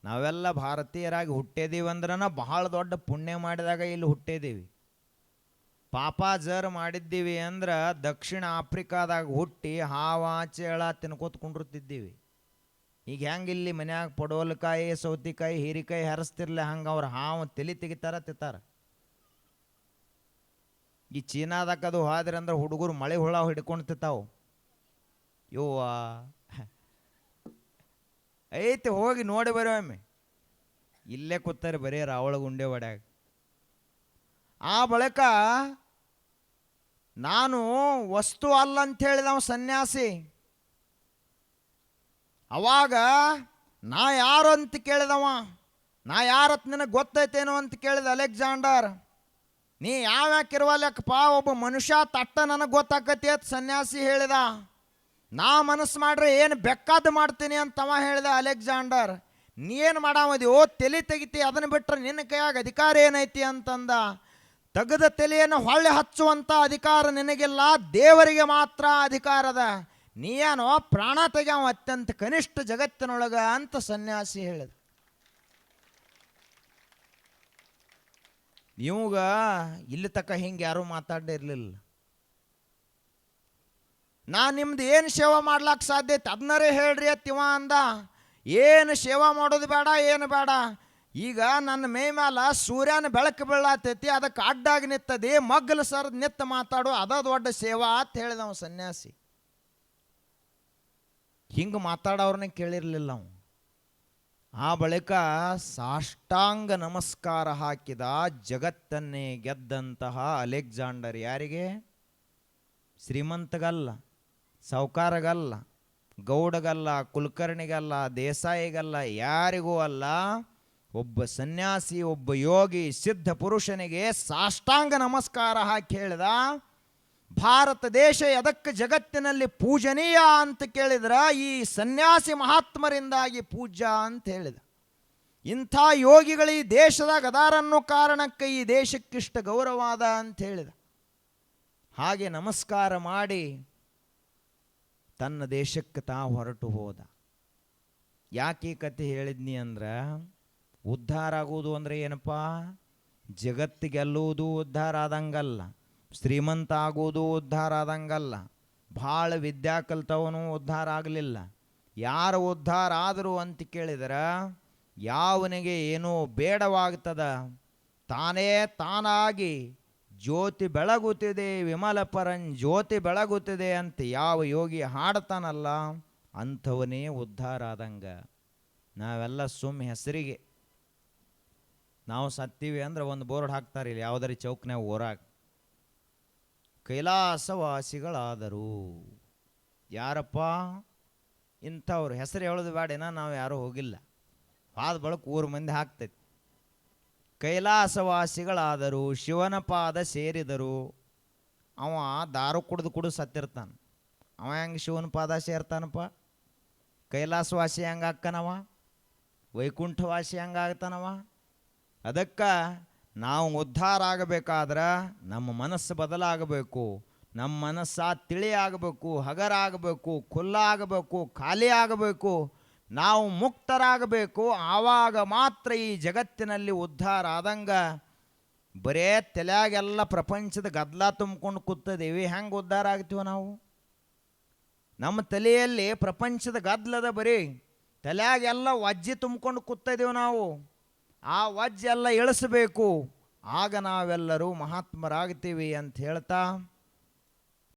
ನಾವೆಲ್ಲ ಭಾರತೀಯರಾಗಿ ಹುಟ್ಟಿದೀವಿ ಅಂದ್ರನ ಬಹಳ ದೊಡ್ಡ ಪುಣ್ಯ ಮಾಡಿದಾಗ ಇಲ್ಲಿ ಹುಟ್ಟಿದೀವಿ. ಪಾಪ ಜರ್ ಮಾಡಿದ್ದೀವಿ ಅಂದ್ರೆ ದಕ್ಷಿಣ ಆಫ್ರಿಕಾದಾಗ ಹುಟ್ಟಿ ಹಾವ ಚೇಳ ತಿನ್ಕೋತ ಕುಂಡಿರ್ತಿದ್ದೀವಿ. ಈಗ ಹೆಂಗೆ ಇಲ್ಲಿ ಮನ್ಯಾಗ ಪಡೋಲಕಾಯಿ ಸೌತಿಕಾಯಿ ಹೀರಿಕಾಯಿ ಹರಿಸ್ತಿರ್ಲಿ ಹಂಗೆ ಅವ್ರು ಹಾವು ತಲೆ ತೆಗಿತಾರ ತಿಂತಾರ. ಈ ಚೀನಾದಾಗ ಅದು ಹೋದ್ರೆ ಅಂದ್ರೆ ಹುಡುಗರು ಮಳೆ ಹುಳ ಹಿಡ್ಕೊಂಡು ತಿಂತಾವು. ಯವ್ವ ಐತಿ ಹೋಗಿ ನೋಡಿ ಬರೋಮ್ಮೆ. ಇಲ್ಲೇ ಕೂತಾರೆ ಬರೀ ರಾವಳ ಗುಂಡೆ ಒಡ್ಯಾಗ. ಆ ಬಳಿಕ ನಾನು ವಸ್ತು ಅಲ್ಲ ಅಂತ ಹೇಳಿದವ ಸನ್ಯಾಸಿ. ಅವಾಗ ನಾ ಯಾರು ಅಂತ ಕೇಳಿದವ. ನಾ ಯಾರತ್ ನಿನಗೆ ಗೊತ್ತೈತೇನೋ ಅಂತ ಕೇಳಿದ ಅಲೆಕ್ಸಾಂಡರ್. ನೀ ಯಾವ್ಯಾಕಿರುವಲ್ಲಕ್ಕಪ್ಪ, ಒಬ್ಬ ಮನುಷ್ಯ ತಟ್ಟ ನನಗೆ ಗೊತ್ತಾಕತಿ ಅಂತ ಸನ್ಯಾಸಿ ಹೇಳಿದ. ನಾ ಮನಸ್ಸು ಮಾಡ್ರೆ ಏನು ಬೆಕ್ಕಾದ ಮಾಡ್ತೀನಿ ಅಂತವ ಹೇಳಿದ ಅಲೆಕ್ಸಾಂಡರ್. ನೀನು ಮಾಡಾಮದಿ ಓ ತಲೆ ತೆಗಿತಿ, ಅದನ್ನು ಬಿಟ್ಟರೆ ನಿನ್ನ ಕೈಯಾಗ ಅಧಿಕಾರ ಏನೈತಿ ಅಂತಂದ. ತೆಗೆದ ತಲೆಯನ್ನು ಹೊಳ್ಳಿ ಹಚ್ಚುವಂಥ ಅಧಿಕಾರ ನಿನಗಿಲ್ಲ, ದೇವರಿಗೆ ಮಾತ್ರ ಅಧಿಕಾರದ. ನೀನೋ ಪ್ರಾಣ ತೆಗ್ಯಾವ ಅತ್ಯಂತ ಕನಿಷ್ಠ ಜಗತ್ತಿನೊಳಗ ಅಂತ ಸನ್ಯಾಸಿ ಹೇಳಿದ. ಇವಾಗ ಇಲ್ಲಿ ತಕ್ಕ ಹಿಂಗೆ ಯಾರೂ ಮಾತಾಡಿರಲಿಲ್ಲ. ನಾ ನಿಮ್ದು ಏನು ಸೇವಾ ಮಾಡ್ಲಾಕ ಸಾಧ್ಯ ಐತೆ ಅದನ್ನರೇ ಹೇಳ್ರಿ ಅತ್ತಿವ ಅಂದ. ಏನು ಸೇವಾ ಮಾಡೋದು ಬೇಡ, ಏನು ಬೇಡ. ಈಗ ನನ್ನ ಮೈ ಮೇಲೆ ಸೂರ್ಯನ ಬೆಳಕು ಬೀಳತೈತಿ, ಅದಕ್ಕೆ ಅಡ್ಡಾಗಿ ನಿತ್ತದಿ, ಮಗ್ಗಲು ಸರದ್ ನಿತ್ತ ಮಾತಾಡು, ಅದ ದೊಡ್ಡ ಸೇವಾ ಅಂತ ಹೇಳಿದವ ಸನ್ಯಾಸಿ. ಹಿಂಗೆ ಮಾತಾಡೋರನ್ನ ಕೇಳಿರಲಿಲ್ಲ ಅವ. ಆ ಬಳಿಕ ಸಾಷ್ಟಾಂಗ ನಮಸ್ಕಾರ ಹಾಕಿದ ಜಗತ್ತನ್ನೇ ಗೆದ್ದಂತಹ ಅಲೆಕ್ಸಾಂಡರ್ ಯಾರಿಗೆ? ಶ್ರೀಮಂತಗಲ್ಲ, ಸಾವುಕಾರಗಲ್ಲ, ಗೌಡಗಲ್ಲ, ಕುಲಕರ್ಣಿಗಲ್ಲ, ದೇಸಾಯಿಗಲ್ಲ, ಯಾರಿಗೂ ಅಲ್ಲ. ಒಬ್ಬ ಸನ್ಯಾಸಿ, ಒಬ್ಬ ಯೋಗಿ, ಸಿದ್ಧ ಪುರುಷನಿಗೆ ಸಾಷ್ಟಾಂಗ ನಮಸ್ಕಾರ ಹಾಕಿ ಹೇಳಿದ, ಭಾರತ ದೇಶ ಎದಕ್ಕೆ ಜಗತ್ತಿನಲ್ಲಿ ಪೂಜನೀಯ ಅಂತ ಕೇಳಿದ್ರ ಈ ಸನ್ಯಾಸಿ ಮಹಾತ್ಮರಿಂದಾಗಿ ಪೂಜ್ಯ ಅಂತ ಹೇಳಿದ. ಇಂಥ ಯೋಗಿಗಳು ಈ ದೇಶದಾಗ ಅದಾರನ್ನೋ ಕಾರಣಕ್ಕೆ ಈ ದೇಶಕ್ಕಿಷ್ಟ ಗೌರವಾದ ಅಂತ ಹೇಳಿದ. ಹಾಗೆ ನಮಸ್ಕಾರ ಮಾಡಿ ತನ್ನ ದೇಶಕ್ಕೆ ತಾ ಹೊರಟು ಹೋದ. ಯಾಕೆ ಈ ಕತೆ ಹೇಳಿದ್ನಿ ಅಂದ್ರೆ, ಉದ್ಧಾರ ಆಗುವುದು ಅಂದರೆ ಏನಪ್ಪ? ಜಗತ್ತಿಗೆಲ್ಲುವುದು ಉದ್ಧಾರ ಆದಂಗಲ್ಲ, ಶ್ರೀಮಂತ ಆಗುವುದು ಉದ್ಧಾರ ಆದಂಗಲ್ಲ, ಭಾಳ ವಿದ್ಯಾ ಕಲ್ತವನು ಉದ್ಧಾರ ಆಗಲಿಲ್ಲ. ಯಾರು ಉದ್ಧಾರ ಆದರು ಅಂತ ಕೇಳಿದ್ರೆ, ಯಾವನಿಗೆ ಏನೂ ಬೇಡವಾಗ್ತದ, ತಾನೇ ತಾನಾಗಿ ಜ್ಯೋತಿ ಬೆಳಗುತ್ತಿದೆ, ವಿಮಲ ಪರಂ ಜ್ಯೋತಿ ಬೆಳಗುತ್ತಿದೆ ಅಂತ ಯಾವ ಯೋಗಿ ಹಾಡ್ತಾನಲ್ಲ ಅಂಥವನೇ ಉದ್ಧಾರ ಆದಂಗ. ನಾವೆಲ್ಲ ಸುಮ್ಮ ಹೆಸರಿಗೆ ನಾವು ಸತ್ತೀವಿ ಅಂದ್ರೆ ಒಂದು ಬೋರ್ಡ್ ಹಾಕ್ತಾರೆ ಇಲ್ಲಿ ಯಾವುದರ ಚೌಕ್ನಾಗ ಊರಾಗ, ಕೈಲಾಸವಾಸಿಗಳಾದರು. ಯಾರಪ್ಪ ಇಂಥವ್ರು? ಹೆಸರು ಹೇಳೋದು ಬೇಡೇನ, ನಾವು ಯಾರೂ ಹೋಗಿಲ್ಲ, ಆದ ಬಳಕ ಊರು ಮಂದಿ ಹಾಕ್ತೈತಿ. ಕೈಲಾಸವಾಸಿಗಳಾದರು, ಶಿವನ ಪಾದ ಸೇರಿದರು. ಅವ ದಾರು ಕುಡಿದು ಸತ್ತಿರ್ತಾನೆ. ಅವ ಹೆಂಗೆ ಶಿವನ ಪಾದ ಸೇರ್ತಾನಪ್ಪ? ಕೈಲಾಸವಾಸಿ ಹೆಂಗೆ ಹಾಕ್ಕನವ? ವೈಕುಂಠವಾಸಿ ಹೆಂಗೆ ಆಗ್ತಾನವ? ಅದಕ್ಕೆ ನಾವು ಉದ್ಧಾರ ಆಗಬೇಕಾದ್ರೆ ನಮ್ಮ ಮನಸ್ಸು ಬದಲಾಗಬೇಕು. ನಮ್ಮ ಮನಸ್ಸು ತಿಳಿ ಆಗಬೇಕು, ಹಗರ ಆಗಬೇಕು, ಖುಲ್ಲ ಆಗಬೇಕು, ಖಾಲಿ ಆಗಬೇಕು. ನಾವು ಮುಕ್ತರಾಗಬೇಕು. ಆವಾಗ ಮಾತ್ರ ಈ ಜಗತ್ತಿನಲ್ಲಿ ಉದ್ಧಾರ ಆದಂಗ. ಬರೇ ತಲೆಯಾಗೆಲ್ಲ ಪ್ರಪಂಚದ ಗದ್ದಲ ತುಂಬಿಕೊಂಡು ಕೂತದೀವಿ, ಹೆಂಗೆ ಉದ್ಧಾರ ಆಗ್ತೀವ ನಾವು? ನಮ್ಮ ತಲೆಯಲ್ಲಿ ಪ್ರಪಂಚದ ಗದ್ದಲದ ಬರೀ ತಲೆಯಾಗೆಲ್ಲ ವಜ್ಜಿ ತುಂಬಿಕೊಂಡು ಕೂತಿದ್ದೀವಿ ನಾವು. ಆ ವಜ್ಜೆಲ್ಲ ಇಳಿಸಬೇಕು, ಆಗ ನಾವೆಲ್ಲರೂ ಮಹಾತ್ಮರಾಗ್ತೀವಿ ಅಂತ ಹೇಳ್ತಾ